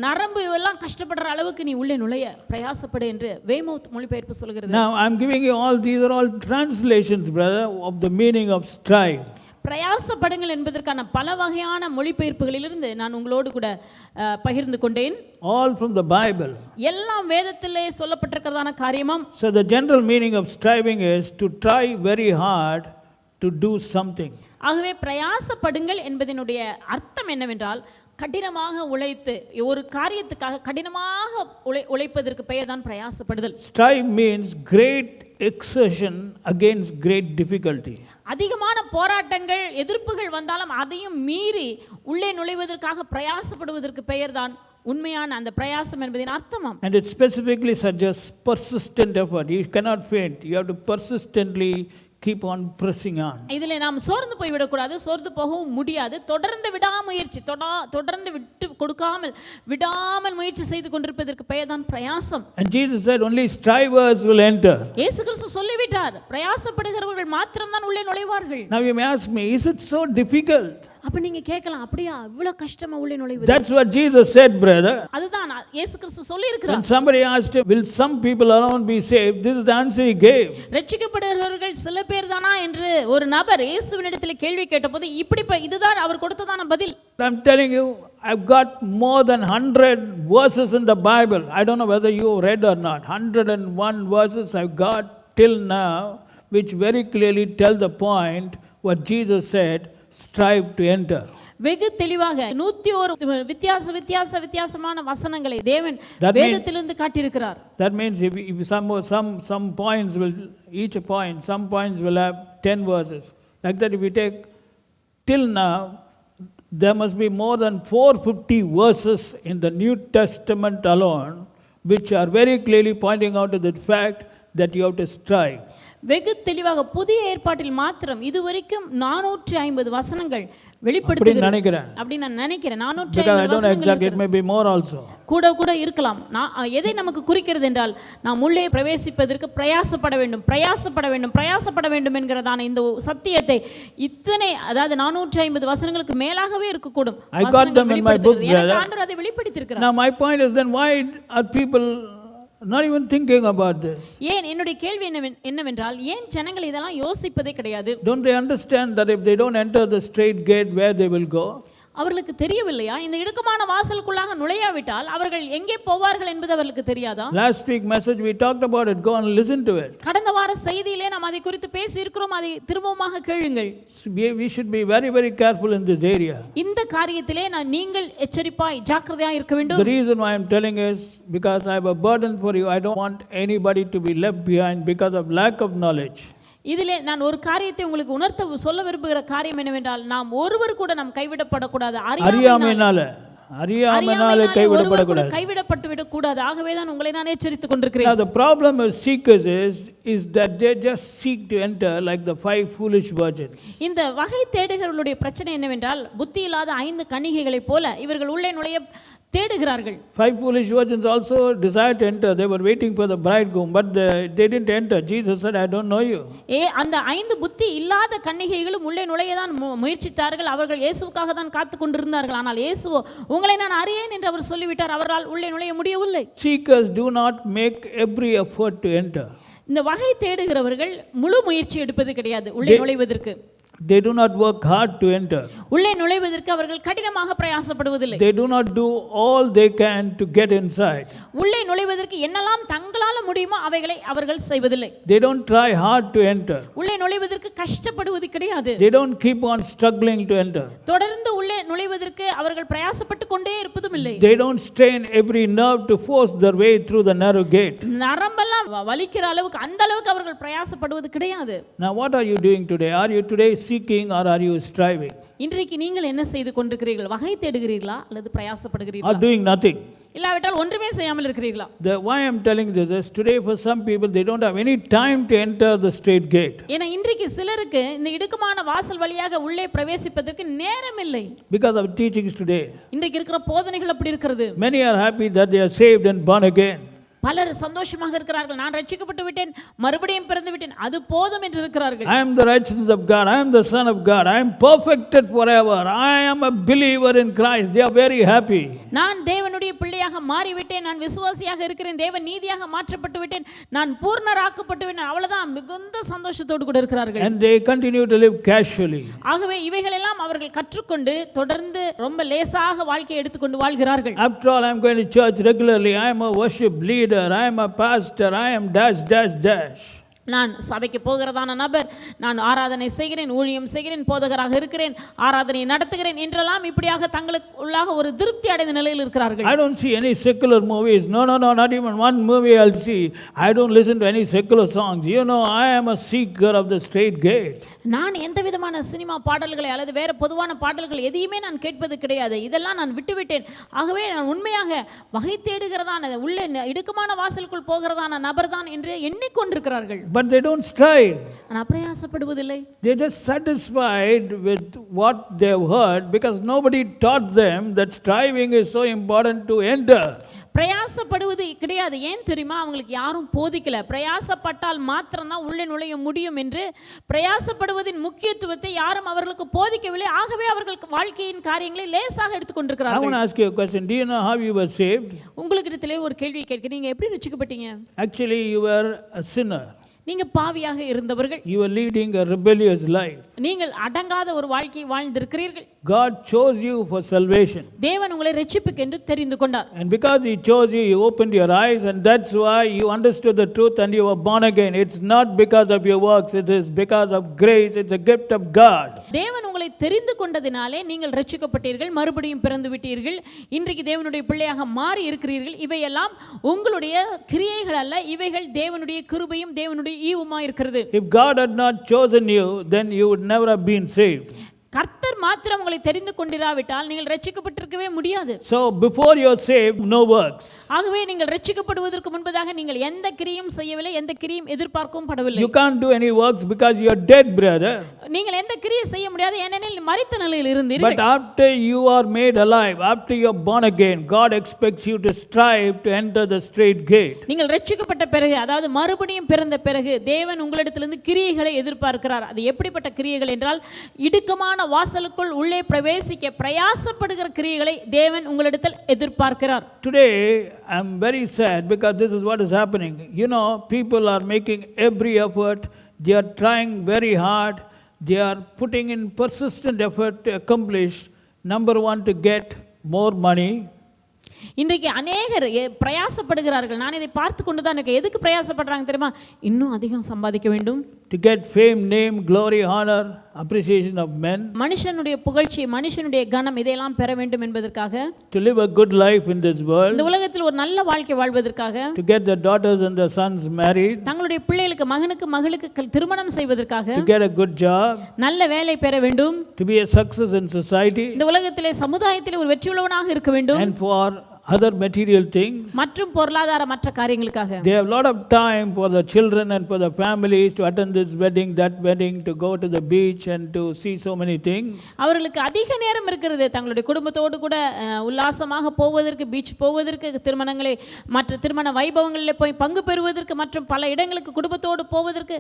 நரம்பு எல்லாம் கஷ்டப்படுற அளவுக்கு நீ உள்ளே நுழைய பிரயாசப்படு என்று வேமவுத் மொழிபெயர்ப்பு சொல்கிறது. Now I am giving you all these are all translations, brother, of the meaning of strive. பிரயாசப்படுங்கள் என்பதற்கான பல வகையான மொழிபெயர்ப்புகளிலிருந்து நான் உங்களோடு கூட பகிர்ந்து கொண்டேன். All from the Bible. எல்லாம் வேதத்திலே சொல்லப்பட்டிருக்கிறதான காரியமாம். So the general meaning of striving is to try very hard to do something. ஆகவே பிரயாசப்படுங்கள் என்பதனுடைய அர்த்தம் என்னவென்றால், கடினமாக உழைத்து ஒரு காரியத்துக்காக கடினமாக உழைப்பதற்கு பெயர் தான் பிரயாசப்படுதல். Strive means great exertion against great difficulty. அதிகமான போராட்டங்கள் எதிர்ப்புகள் வந்தாலும் அதையும் மீறி உள்ளே நுழைவதற்காக பிரயாசப்படுவதற்கு பெயர் தான் உண்மையான அந்த பிரயாசம் என்பதின் அர்த்தமாம். And it specifically suggests persistent effort. You cannot faint. You have to persistently keep on pressing on. இதிலே நாம் சோர்ந்து போய் விடக்கூடாது, சோர்ந்து போகவும் முடியாது. தொடர்ந்து விடாமுயற்சி, தொடர்ந்து விட்டு கொடுக்காமல் விடாமல் முயற்சி செய்து கொண்டிருப்பதற்கு பெயர் தான் பிரயாசம். And Jesus said only strivers will enter. இயேசு கிறிஸ்து சொல்லிவிட்டார், பிரயாசப்படுகிறவர்கள் மாத்திரம் தான் உள்ளே நுழைவார்கள். Now you may ask me, is it so difficult? அப்ப நீங்க கேட்கலாம், அப்படியா இவ்வளவு கஷ்டமா உள்ளே நுழைவது? That's what Jesus said, brother. அதுதான் இயேசு கிறிஸ்து சொல்லி இருக்கிறார். When somebody asked him, will some people alone be saved? This is the answer he gave. ரட்சிக்கப்படுகிறவர்கள் சில பேர் தானா என்று ஒரு நபர் இயேசுவினிடத்தில் கேள்வி கேட்டபோது இப்படி இதுதான் அவர் கொடுத்ததான பதில். I'm telling you, I've got more than 100 verses in the Bible. I don't know whether you read or not. 101 verses I've got till now, which very clearly tell the point what Jesus said, strive to enter. வெகு தெளிவாக 101 வித்தியாசமான வசனங்களை தேவன் வேதத்திலிருந்து காட்டியிருக்கிறார். That means if some points will, each point, some points will have 10 verses. Like that, if we take till now, there must be more than 450 verses in the New Testament alone, which are very clearly pointing out to the fact that you have to strive. வெகு தெளிவாக புதிய ஏற்பாட்டில் மாத்திரம் இதுவரைக்கும் 450 வசனங்கள் வெளிப்படுத்துகிறது அப்படி நான் நினைக்கிறேன். 450 வசனங்கள், it may be more also. கூட இருக்கலாம். எதை நமக்கு குறிக்கிறது என்றால், நாம் உள்ளே பிரவேசிப்பதற்கு பிரயாசப்பட வேண்டும் என்கிறதான இந்த சத்தியத்தை இத்தனை, அதாவது 450 வசனங்களுக்கு மேலாகவே இருக்கக்கூடும். I got them in my book, brother. ஆண்டவர் அதை வெளிப்படுத்தியிருக்கிறார். Now my point is, then why are people not even thinking about this? ஏன், என்னுடைய கேள்வி என்னவென்றால், ஏன் ஜனங்கள் இதெல்லாம் யோசிப்பதே கிடையாது? Don't they understand that if they don't enter the straight gate, where they will go? அவர்களுக்கு தெரியவில்லையா? இந்த இடுக்கமான வாசலுக்குள்ளாக நுழையாவிட்டால் அவர்கள் எங்கே போவார்கள் என்பது அவர்களுக்கு தெரியாதா? Last week message we talked about it. Go and listen to it. கடந்த வார செய்தியிலே நாம் அதை குறித்து பேசி இருக்கிறோம். அதை திரும்பவுமாக கேளுங்கள். We should be very, very careful in this area. இந்த காரியத்திலே நீங்கள் எச்சரிப்பாய் ஜாக்கிரதையாக இருக்க வேண்டும். The reason why I am telling is because I have a burden for you. I don't want anybody to be left behind because of lack of knowledge. இதிலே நான் ஒரு காரியத்தை உங்களுக்கு உணர்த்த சொல்ல விரும்புகிற காரியம் என்னவென்றால், நாம் ஒருவர் கூட நாம் கைவிடப்படக்கூடாது. அறியாமையினால கைவிடப்பட்டு விடக்கூடாது. ஆகவே தான் உங்களை நான் எச்சரித்துக் கொண்டிருக்கிறேன். Now the problem with seekers is that they just seek to enter like the 5 foolish virgins. இந்த வகை தேடுகிறவர்களுடைய பிரச்சனை என்னவென்றால், புத்தி இல்லாத 5 கன்னிகைகளைப் போல இவர்கள் உள்ளே நுழைய தேடுகிறார்கள். 5 foolish virgins also desired to enter. They were waiting for the bridegroom, but they didn't enter. Jesus said, I don't know you. அந்த 5 புத்தி இல்லாத கன்னிகைகளும் உள்ளே நுழைய தான் முயற்சித்தார்கள். அவர்கள் இயேசுவுக்காக தான் காத்துக் கொண்டிருந்தார்கள். ஆனால் இயேசுவோ, உங்களை நான் அறியேன் என்று அவர் சொல்லிவிட்டார். அவரால் உள்ளே நுழைய முடியவில்லை. Seekers do not make every effort to enter. இந்த வகை தேடுகிறவர்கள் முழு முயற்சி எடுப்பது கிடையாது உள்ளே நுழைவதற்கு. They do not work hard to enter. உள்ளே நுழைவதற்கு அவர்கள் கடினமாக பிரயாசப்படுவதில்லை. They do not do all they can to get inside. உள்ளே நுழைவதற்கு என்னெல்லாம் தங்களால முடியுமோ அவைகளை அவர்கள் செய்வதில்லை. They don't try hard to enter. உள்ளே நுழைவதற்கு கஷ்டப்படுவது கிடையாது. They don't keep on struggling to enter. தொடர்ந்து உள்ளே நுழைவதற்கு அவர்கள் பிரயாசப்பட்டு கொண்டே இருப்பதும் இல்லை. They don't strain every nerve to force their way through the narrow gate. நரம்பெல்லாம் வலிக்கிற அளவுக்கு அந்த அளவுக்கு அவர்கள் பிரயாசப்படுவது கிடையாது. Now what are you doing today? Are you today seeking or are you striving? இன்றைக்கு நீங்கள் என்ன செய்து கொண்டிருக்கிறீர்கள்? வகை தேடுகிறீர்களா அல்லது பிரயாசப்படுகிறீர்களா? Or doing nothing? இல்லாவிட்டால் ஒன்றுமே செய்யாமல் இருக்கிறீர்களா? Why I am telling this is today for some people they don't have any time to enter the straight gate. ஏன்னா இன்றைக்கு சிலருக்கு இந்த இடுக்கமான வாசல் வழியாக உள்ளே பிரவேசிப்பதற்கு நேரம் இல்லை. Because of teachings today. இன்றைக்கு இருக்கிற போதனைகள் அப்படி இருக்கிறது. Many are happy that they are saved and born again. பலர் சந்தோஷமாக இருக்கிறார்கள். நான் ரட்சிக்கப்பட்டு விட்டேன், மறுபடியும் பிறந்து விட்டேன், அது போதும் என்று இருக்கிறார்கள். I am the righteousness of God. I am the son of God. I am perfected forever. I am a believer in Christ. They are very happy. நான் தேவனுடைய பிள்ளையாக மாறிவிட்டேன், நான் விசுவாசியாக இருக்கிறேன், தேவன் நீதியாக மாற்றப்பட்டு விட்டேன், நான் பூர்ணராக்கப்பட்டு விட்டேன், அவ்வளவுதான் மிகுந்த சந்தோஷத்தோடு கூட இருக்கிறார்கள். And they continue to live casually. ஆகவே இவைகள் எல்லாம் அவர்கள் கற்றுக்கொண்டு தொடர்ந்து ரொம்ப லேசாக வாழ்க்கையை எடுத்துக்கொண்டு வாழ்கிறார்கள். After all, I am going to church regularly. I am a worship leader. I am a pastor. I am dash dash dash. நான் சபைக்கு போகிறதான நபர், நான் ஆராதனை செய்கிறேன், ஊழியம் செய்கிறேன், போதகராக இருக்கிறேன், ஆராதனை நடத்துகிறேன் என்றெல்லாம் இப்படியாக தங்களுக்கு உள்ளாக ஒரு திருப்தி அடைந்த நிலையில் இருக்கிறார்கள். I don't see any secular movies. No, not even one movie I'll see. I don't listen to any secular songs. You know, I am a seeker of the straight gate. நான் எந்த விதமான சினிமா பாடல்களை அல்லது வேற பொதுவான பாடல்கள் எதையுமே நான் கேட்பது கிடையாது. இதெல்லாம் நான் விட்டுவிட்டேன். ஆகவே நான் உண்மையாக வகை தேடுகிறதான உள்ளே இடுக்கமான வாசலுக்குள் போகிறதான நபர் தான் என்று எண்ணிக்கொண்டிருக்கிறார்கள். But they don't strive. ஆனால் பிரயாசப்படுவதில்லை. They are just satisfied with what they have heard because nobody taught them that striving is so important to enter. பிரயாசப்படுவது கிடையாது. ஏன் தெரியுமா? அவங்களுக்கு யாரும் போதிக்கல. பிரயாசப்பட்டால் மாத்திரம்தான் உள்ளே நுழைய முடியும் என்று பிரயாசப்படுவதின் முக்கியத்துவத்தை யாரும் அவர்களுக்கு போதிக்கவில்லை. ஆகவே அவர்கள் வாழ்க்கையின் காரியங்களை லேசாக எடுத்துக்கொண்டிருக்கிறார்கள். I want to ask you a question. Do you know how you were saved? உங்களுக்கு இடத்திலே ஒரு கேள்வி கேட்கிறேன். நீங்க எப்படி ரட்சிக்கப்பட்டீங்க? Actually, you were a sinner. நீங்க பாவியாக இருந்தவர்கள். You were leading a rebellious life. நீங்கள் அடங்காத ஒரு வாழ்க்கை வாழ்ந்திருக்கிறீர்கள். God chose you for salvation. தேவன் உங்களை ரட்சிப்புக்கு என்று தெரிந்து கொண்டார். And because he chose you, he opened your eyes, and that's why you understood the truth and you were born again. It's not because of your works, it is because of grace. It's a gift of God. தேவன் உங்களை தெரிந்து கொண்டதினாலே நீங்கள் ரட்சிக்கப்பட்டீர்கள், மறுபடியும் பிறந்து விட்டீர்கள், இன்றைக்கு தேவனுடைய பிள்ளையாக மாறி இருக்கிறீர்கள். இவையெல்லாம் உங்களுடைய கிரியைகள் அல்ல, இவைகள் தேவனுடைய கிருபையும் தேவனுடைய ஈவுமாய் இருக்கிறது. If God had not chosen you, then you would never have been saved. கர்த்தர் மாத்திரம் உங்களை தெரிந்து கொண்டிராவிட்டால் நீங்கள் ரட்சிக்கப்பட்டிருக்கவே முடியாது. So before you are saved, no works. ஆகவே நீங்கள் ரட்சிக்கப்படுவதற்கு முன்பதாக நீங்கள் எந்த கிரியும் செய்யவில்லை, எந்த கிரியும் எதிர்பார்க்கவும் படவில்லை. You can't do any works because you are dead, brother. நீங்கள் எந்த கிரியை செய்ய முடியாது, ஏனெனில் மரித்த நிலையில் இருந்தீர்கள். But after you are made alive, after you are born again, God expects you to strive to enter the straight gate. நீங்கள் ரட்சிக்கப்பட்ட பிறகு, அதாவது மறுபடியும் பிறந்த பிறகு தேவன் உங்களிடத்திலிருந்து கிரியைகளை எதிர்பார்க்கிறார். அது எப்படிப்பட்ட கிரியைகள் என்றால், இடுக்கமான வாசலுக்குள் உள்ளே பிரவேசிக்க பிரயாசப்படுகிற கிரியைகளை தேவன் உங்களிடத்தில் எதிர்பார்க்கிறார். Today I am very sad because this is what is happening. You know, people are making every effort. They are trying very hard. They are putting in persistent effort to accomplish Number one, to get more money. இன்றைக்கு அநேகர் பிரயாசப்படுகிறார்கள். நான் இதை பார்த்து கொண்டு தான் இருக்கேன். எதுக்கு பிரயாசப்படுறாங்க தெரியுமா? இன்னும் அதிகம் சம்பாதிக்க வேண்டும். To get fame, name, glory, honor, appreciation of men. மனுஷனுடைய புகழ்ச்சி, மனுஷனுடைய கனம் இதையெல்லாம் பெற வேண்டும் என்பதற்காக. To live a good life in this world. இந்த உலகத்தில் ஒரு நல்ல வாழ்க்கை வாழ்வதற்காக. To get their daughters and their sons married. தங்களுடைய பிள்ளைகளுக்கு மகனுக்கு மகளுக்கு திருமணம் செய்வதற்காக. To get a good job. நல்ல வேலை பெற வேண்டும். To be a success in society. இந்த உலகத்திலே சமுதாயத்திலே ஒரு வெற்றியுள்ளவனாக இருக்க வேண்டும். And for other material things. மற்றும் பொருளாதார மற்ற காரியங்களுக்காக. They have a lot of time for the children and for the families to attend this wedding, that wedding, to go to the beach and to see so many things. அவர்களுக்கு அதிக நேரம் இருக்கிறது தங்களுடைய குடும்பத்தோடு கூட உல்லாசமாக போவதற்கு, பீச் போவதற்கு, திருமணங்களை மற்ற திருமண வைபவங்களில் போய் பங்கு பெறுவதற்கு மற்றும் பல இடங்களுக்கு குடும்பத்தோடு போவதற்கு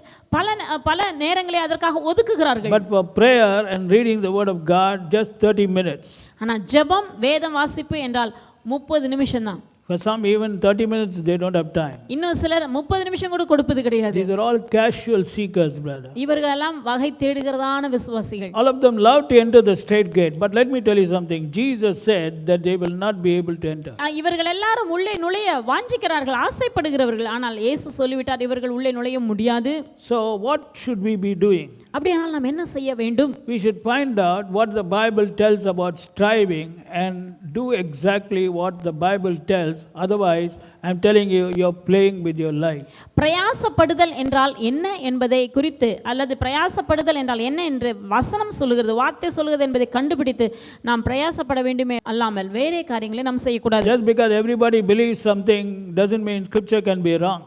பல நேரங்களை அதற்காக ஒதுக்குகிறார்கள். But for prayer and reading the word of God, just 30 minutes. ஆனா ஜெபம், வேதம் வாசிப்பு என்றால் 30 நிமிஷம் தான். For some, even 30 minutes, they don't have time. இன்னும் சிலர் 30 நிமிஷம் கூட கொடுப்பது கிடையாது. These are all casual seekers, brother. இவர்கள் எல்லாம் வகை தேடுகிறதான விசுவாசிகள். All of them love to enter the straight gate. But let me tell you something. Jesus said that they will not be able to enter. இவர்கள் எல்லாரும் உள்ளே நுழைய வாஞ்சிக்கிறார்கள், ஆசைப்படுகிறவர்கள். ஆனால் இயேசு சொல்லிவிட்டார் இவர்கள் உள்ளே நுழைய முடியாது. So what should we be doing? அப்படியானால் நாம் என்ன செய்ய வேண்டும்? We should find out what the Bible tells about striving and do exactly what the Bible tells. Otherwise, I'm telling you, you're playing with your life. பிரயாசப்படுதல் என்றால் என்ன என்பதை குறித்து, அல்லது பிரயாசப்படுதல் என்றால் என்ன என்று வசனம் சொல்லுகிறது, வார்த்தை சொல்லுகிறது என்பதை கண்டுபிடித்து நாம் பிரயாசப்பட வேண்டுமே அல்லாமல் வேறே காரியங்களை நாம் செய்யக்கூடாது. Just because everybody believes something doesn't mean scripture can be wrong.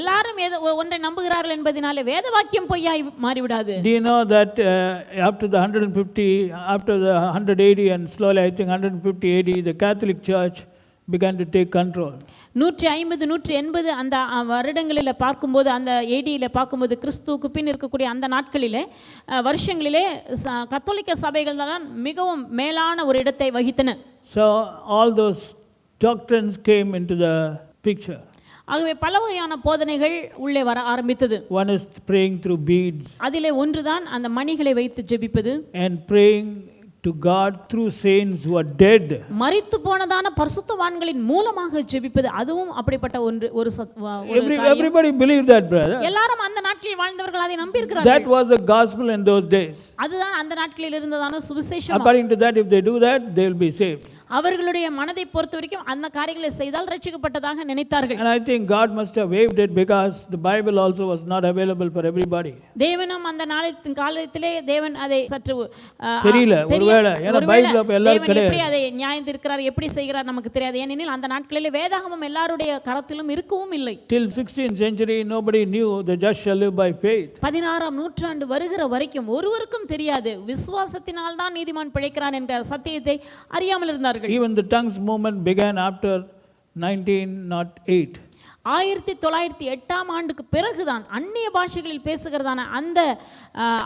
எல்லாரும் ஒன்றை நம்புகிறார்கள் என்பதனாலே வேத வாக்கியம் பொய்யாய் மாறிவிடாது. Do you know that after the 100 AD and slowly I think 150 AD, the Catholic Church began to take control. 150 180 அந்த வருடங்களில் பார்க்கும்போது, அந்த ஏடியில் பார்க்கும்போது, கிறிஸ்துவுக்கு பின் இருக்கக்கூடிய அந்த நாட்களிலே வருஷங்களிலே கத்தோலிக்க சபைகள் தான் மிகவும் மேலான ஒரு இடத்தை வகித்தன. So all those doctrines came into the picture. ஆகவே பல வகையான போதனைகள் உள்ளே வர ஆரம்பித்தது. One is praying through beads. அதிலே ஒன்றுதான் அந்த மணிகளை வைத்து ஜெபிப்பது. And praying to God through saints who are dead. மரித்து போனதான பரிசுத்தவான்களின் மூலமாக ஜெபிப்பது, அதுவும் அப்படிப்பட்ட ஒரு Everybody believed that, brother. எல்லாரும் அந்த நாட்களில் வாழ்ந்தவர்கள் அதை நம்பி இருக்கிறார்கள். That was the gospel in those days. அதுதான் அந்த நாட்களில் இருந்ததான சுவிசேஷம். According to that, if they do that, they will be saved. அவர்களுடைய மனதை பொறுத்தவரைக்கும் அந்த காரியங்களை செய்தால் ரட்சிக்கப்பட்டதாக நினைத்தார்கள். And I think God must have waived it because the Bible also was not available for everybody. தேவனும் அந்த காலத்திலே தேவன் அதை சற்று தெரியல ஒருவேளை, ஏன்னா பைபிள் அப்ப எல்லாரும் கிடையாது. எப்படி அதை நியாயந்திருக்கிறார், எப்படி செய்கிறார் நமக்கு தெரியாது. ஏனெனில் அந்த நாட்களிலே வேதாகமம் எல்லாருடைய கரத்திலும் இருக்கவும் இல்லை. Till 16th century nobody knew the just shall live by faith. 16ஆம் நூற்றாண்டு வருகிற வரைக்கும் ஒருவருக்கும் தெரியாது விசுவாசத்தினால் தான் நீதிமான் பிழைக்கிறான் என்ற சத்தியத்தை அறியாமல் இருந்தார்கள். Even the tongues movement began after 1908. 1908ஆம் ஆண்டுக்கு பிறகுதான் அந்நிய பாஷைகளில் பேசுகிறதான அந்த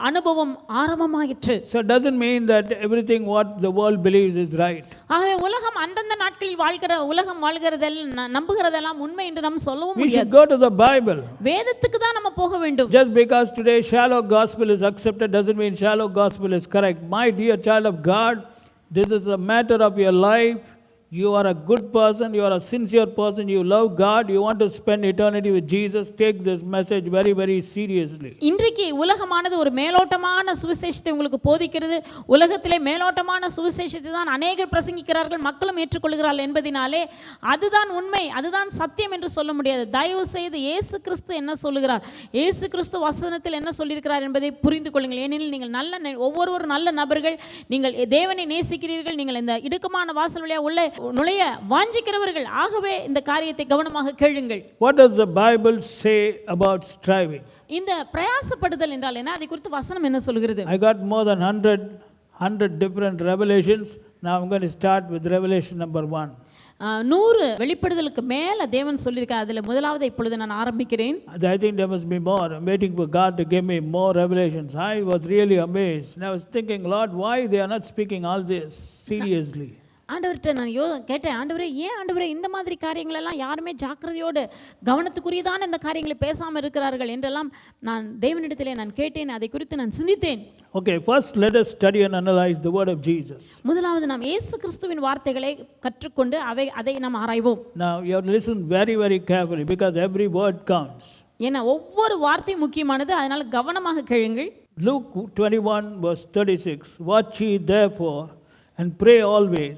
அனுபவம் ஆரம்பமாயிற்று. So it doesn't mean that everything what the world believes is right. ஆகவே உலகம் அந்தந்த நாட்களில் உலகம் வாழ்கிறதெல்லாம் நம்புகிறதெல்லாம் உண்மை என்று நாம் சொல்லவும் We முடியாது. should go to the Bible. வேதத்துக்கு தான் நம்ம போக வேண்டும். Just because today shallow gospel is accepted doesn't mean shallow gospel is correct. My dear child of God, this is a matter of your life. You are a good person, you are a sincere person, you love God, you want to spend eternity with Jesus. Take this message very, very seriously. இன்றைக்கு உலகமானது ஒரு மேலோட்டமான சுவிசேஷத்தை உங்களுக்கு போதிக்கிறது. உலகத்திலே மேலோட்டமான சுவிசேஷத்தை தான் அநேகர் பிரசங்கிக்கிறார்கள், மக்களும் ஏற்றுக்கொள்கிறார்கள் என்பதினாலே அதுதான் உண்மை, அதுதான் சத்தியம் என்று சொல்ல முடியாது. தயவு செய்து இயேசு கிறிஸ்து என்ன சொல்லுகிறார், இயேசு கிறிஸ்து வசனத்தில் என்ன சொல்லியிருக்கிறார் என்பதை புரிந்து கொள்ளுங்கள். ஏனெனில் நீங்கள் ஒவ்வொரு நல்ல நபர்கள், நீங்கள் தேவனை நேசிக்கிறீர்கள், நீங்கள் இந்த இடுக்கமான வாசல் வழியாக உள்ளே நுழைய வாஞ்சிக்கிறவர்கள். ஆகவே இந்த காரியத்தை கவனமாக கேளுங்கள். What does the Bible say about striving? இந்த பிரயாசப்படுதல் என்றால் என்ன, அதை குறித்து வசனம் என்ன சொல்கிறது? I got more than 100 different revelations. Now I'm going to start with revelation number 1. 100 வெளிப்படுதலுக்கு மேல தேவன் சொல்லியிருக்கார். அதில் முதலாவது இப்பொழுது நான் ஆரம்பிக்கிறேன். I think there must be more. I'm waiting for God to give me more revelations. I was really amazed. And I was thinking, Lord, why they are not speaking all this seriously? ஆண்டவர்கிட்ட நான் கேட்டேன், ஆண்டவரே ஏன் ஆண்டவரே இந்த மாதிரி காரியங்கள் எல்லாம் யாருமே ஜாக்கிரதையோடு கவனத்துக்குரியதான இந்த காரியங்களை பேசாமல் இருக்கிறார்கள் என்றெல்லாம் நான் தேவனிடத்திலே நான் கேட்டேன். அதை குறித்து நான் சிந்தித்தேன். Okay, first let us study and analyze the word of Jesus. முதலாவது நாம் இயேசு கிறிஸ்துவின் வார்த்தைகளை கற்றுக்கொண்டு அதை நாம் ஆராய்வோம். Now you have to listen very, very carefully because every word counts. ஏன்னா ஒவ்வொரு வார்த்தையும் முக்கியமானது, அதனால கவனமாக கேளுங்கள். Luke 21 verse 36, watch ye therefore and pray always,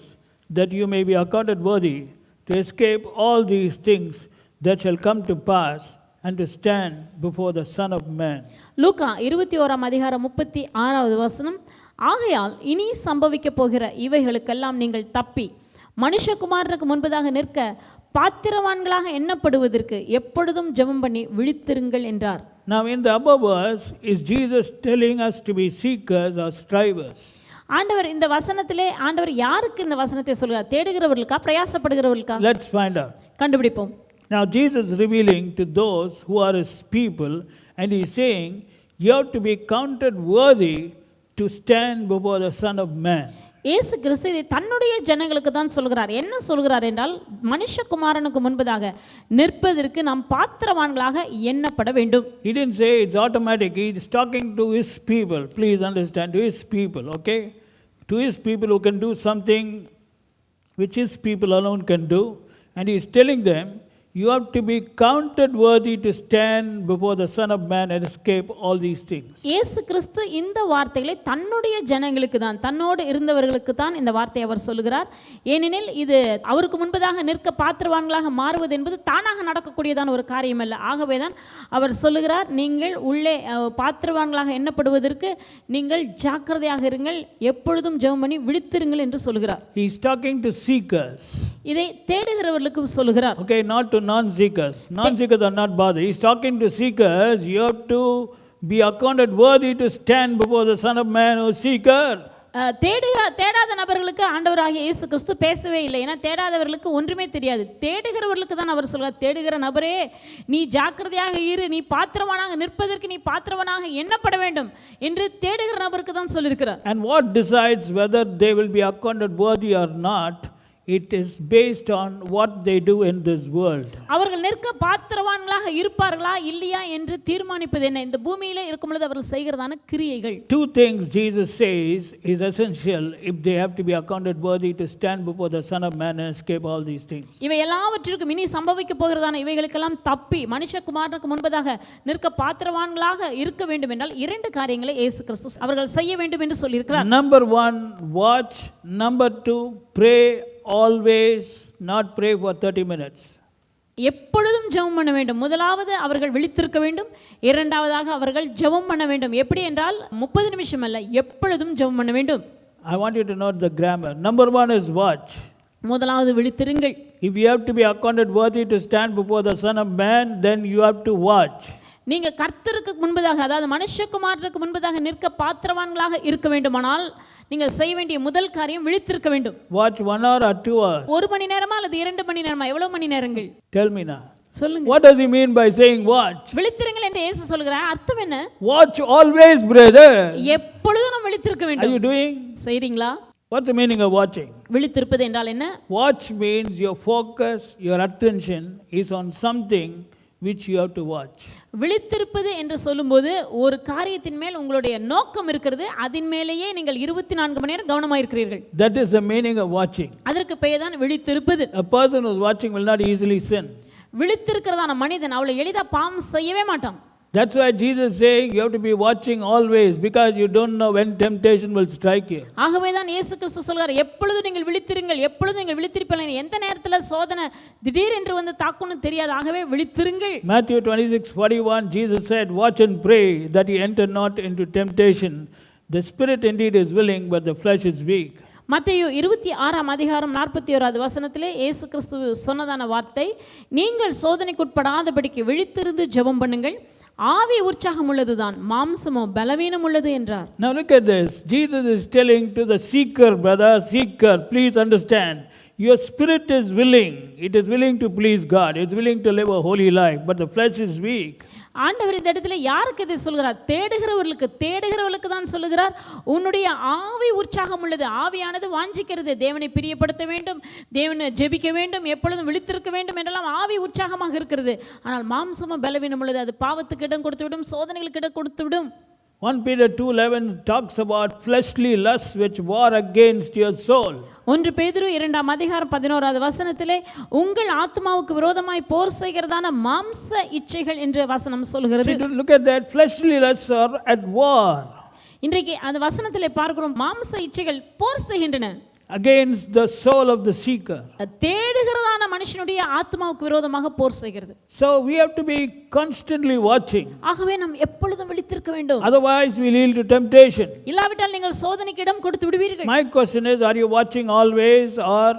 that you may be accounted worthy to escape all these things that shall come to pass and to stand before the Son of Man. லூக்கா 21:36 வசனம், ஆகையால் இனி சம்பவிக்க போகிற இவைகளுக்கெல்லாம் நீங்கள் தப்பி மனுஷகுமாரனுக்கு முன்பதாக நிற்க பாத்திரவான்களாக எண்ணப்படுவதற்கு எப்பொழுதும் ஜெபம் பண்ணி விழித்திருங்கள் என்றார். Now in the above verse is Jesus telling us to be seekers or strivers. ஆண்டவர் இந்த வசனத்திலே ஆண்டவர் யாருக்கு இந்த வசனத்தை சொல்கிறார்? தேடுகிறவர்களுக்கா, பிரயாசப்படுகிறவர்களுக்கா? Let's find out. கண்டுபிடிப்போம். Now Jesus is revealing to those who are his people and he is saying you have to be counted worthy to stand before the Son of Man. இயேசு கிறிஸ்து இதை தன்னுடைய ஜனங்களுக்கு தான் சொல்கிறார். என்ன சொல்கிறார் என்றால், மனுஷகுமாரனுக்கு முன்பதாக நிற்பதற்கு நாம் பாத்திரவான்களாக எண்ணப்பட வேண்டும். He didn't say it's automatic. He is talking to his people. Please understand, to his people, okay? To his people who can do something which his people alone can do. And he is telling them, you have to be counted worthy to stand before the Son of Man and escape all these things. இயேசு கிறிஸ்து இந்த வார்த்தைகளை தன்னுடைய ஜனங்களுக்கு தான், தன்னோடு இருந்தவர்களுக்கு தான் இந்த வார்த்தையை அவர் சொல்கிறார். ஏனெனில் இது அவருக்கு முன்பதாக நிற்க பாத்திரவான்களாக மாறுவது என்பது தானாக நடக்கக்கூடியதான ஒரு காரியம் அல்ல. ஆகவே தான் அவர் சொல்லுகிறார், நீங்கள் உள்ளே பாத்திரவான்களாக எண்ணப்படுவதற்கு நீங்கள் ஜாக்கிரதையாக இருங்கள், எப்பொழுதும் ஜெபம் பண்ணி விழித்திருங்கள் என்று சொல்கிறார். He is talking to seekers. இதை தேடுகிறவர்களுக்கு சொல்கிறார். Okay, not to non-seekers. Non-seekers are not bothered. He is talking to seekers. You have to be accounted worthy to stand before the Son of Man who is seeker. தேடாத நபர்களுக்கு ஆண்டவராகிய இயேசு கிறிஸ்து பேசவே இல்லை. ஏன்னா தேடாதவர்களுக்கு ஒன்றுமே தெரியாது. தேடுகிறவர்களுக்கு தான் அவர் சொல்கிறார், தேடுகிற நபரே நீ ஜாக்கிரதையாக இரு, நீ பாத்திரவானாக நிற்பதற்கு நீ பாத்திரவானாக எண்ணப்பட வேண்டும் என்று தேடுகிற நபருக்கு தான் சொல்லியிருக்கிறார். And what decides whether they will be accounted worthy or not? It is based on what they do in this world. அவர்கள் நிற்க பாத்திரவான்களாக இருப்பார்களா இல்லையா என்று தீர்மானிப்பது என்ன? இந்த பூமியிலே இருக்கும் பொழுது அவர்கள் செய்கிறதான கிரியைகள். Two things Jesus says is essential if they have to be accounted worthy to stand before the Son of Man and escape all these things. இவை எல்லாவற்றிற்கும் இனி சம்பவிக்க போகிறதான இவைகளுக்கெல்லாம் தப்பி மனுஷகுமாரனுக்கு முன்பதாக நிற்க பாத்திரவான்களாக இருக்க வேண்டும் என்றால் இரண்டு காரியங்களை இயேசு கிறிஸ்து அவர்கள் செய்ய வேண்டும் என்று சொல்லியிருக்கிறார். Number 1, watch. Number 2, pray always, not pray for 30 minutes. எப்பொழுதும் ஜெபம் பண்ண வேண்டும். முதலாவது அவர்கள் விழித்திருக்க வேண்டும். இரண்டாவதாக அவர்கள் ஜெபம் பண்ண வேண்டும். எப்படி என்றால் 30 நிமிஷம் அல்ல, எப்பொழுதும் ஜெபம் பண்ண வேண்டும். I want you to note the grammar. Number 1 is watch. முதலாவது விழித்திருங்கள். If you have to be accounted worthy to stand before the Son of Man, then you have to watch. நீங்க கர்த்தருக்கு முன்பதாக, அதாவது மனுஷகுமாரனுக்கு முன்பதாக நிற்க பாத்திரவான்களாக இருக்க வேண்டுமானால் நீங்கள் செய்ய வேண்டிய முதல் காரியம் விழித்திருக்க வேண்டும். Watch 1 hour or 2 hours. 1 மணி நேரமா அல்லது 2 மணி நேரமா? எவ்வளவு மணி நேரங்கள்? Tell me now. சொல்லுங்க. What does he mean by saying watch? விழித்திருங்கள் என்று இயேசு சொல்கிறார். அர்த்தம் என்ன? Watch always, brother. எப்பொழுதும் நாம் விழித்திருக்க Are வேண்டும். you doing? செய்றீங்களா? What's the meaning of watching? விழித்திருப்பது என்றால் என்ன? Watch means your focus, your attention is on something which you have to watch. விழித்திருப்பது என்று சொல்லும்போது ஒரு காரியத்தின் மேல் உங்களுடைய நோக்கம் இருக்கிறது, அதன் மேலேயே நீங்கள் 24 மணி நேரம் கவனமாக இருக்கிறீர்கள். That is the meaning of watching. அதற்கு பெயர் தான் விழித்திருப்பது. A person who is watching will not easily sin. விழித்திருக்கிறதான மனிதன் அவ்வளவு எளிதா பாவம் செய்யவே மாட்டான். That's why Jesus is saying you have to be watching always because you don't know when temptation will strike you. ஆகவே தான் இயேசு கிறிஸ்து சொல்றார், எப்பொழுதும் நீங்கள் விழித்திருங்கள், எப்பொழுதும் நீங்கள் விழித்திருப்பீர்கள். எந்த நேரத்துல சோதனை திடீரென்று வந்து தாக்கும்னு தெரியாது. ஆகவே விழித்திருங்கள். Matthew 26:41 Jesus said, watch and pray that ye enter not into temptation. The spirit indeed is willing but the flesh is weak. மத்தேயு 26:41 வசனத்திலே இயேசு கிறிஸ்து சொன்னதான வார்த்தை, நீங்கள் சோதனைக்குட்படாதபடிக்கு விழித்திருந்து ஜெபம் பண்ணுங்கள், ஆவி உற்சாகம் உள்ளதுதான், மாம்சமோ பலவீனம் உள்ளது என்றார். Now look at this. Jesus is telling to the seeker, brother, seeker, please understand, your spirit is willing. It is willing to please God. It's willing to live a holy life, but the flesh is weak. ஆண்டவர் இந்த இடத்துல யாருக்கு இதை சொல்கிறார்? தேடுகிறவர்களுக்கு தான் சொல்லுகிறார். உன்னுடைய ஆவி உற்சாகம் உள்ளது, ஆவியானது வாஞ்சிக்கிறது, தேவனை பிரியப்படுத்த வேண்டும், தேவனை ஜெபிக்க வேண்டும், எப்பொழுதும் விழித்திருக்க வேண்டும் என்றெல்லாம் ஆவி உற்சாகமாக இருக்கிறது. ஆனால் மாம்சமும் பலவீனம் உள்ளது, அது பாவத்துக்கு இடம் கொடுத்துவிடும், சோதனைகளுக்கு இடம் கொடுத்துவிடும். 1 Peter 2:11 talks about fleshly lusts which war against your soul. 1 பேதுரு 2ஆம் அதிகாரம் 11வது வசனத்திலே உங்கள் ஆத்மாவுக்கு விரோதமாய் போர் செய்கிறதான மாம்ச இச்சைகள் என்று வசனம் சொல்கிறது. See, look at that, fleshly lusts are at war இன்றைக்கு அந்த வசனத்திலே பார்க்கிறோம், மாம்ச இச்சைகள் போர் செய்கின்றன against the soul of the seeker. தேடுகிறதான மனுஷனுடைய ஆத்மாவுக்கு விரோதமாக போர் செய்கிறது. So we have to be constantly watching. ஆகவே நாம் எப்பொழுதும் விழித்திருக்க வேண்டும். Otherwise we yield to temptation. இல்லாவிட்டால் நீங்கள் சோதனைக்கு இடம் கொடுத்து விடுவீர்கள். My question is, are you watching always, or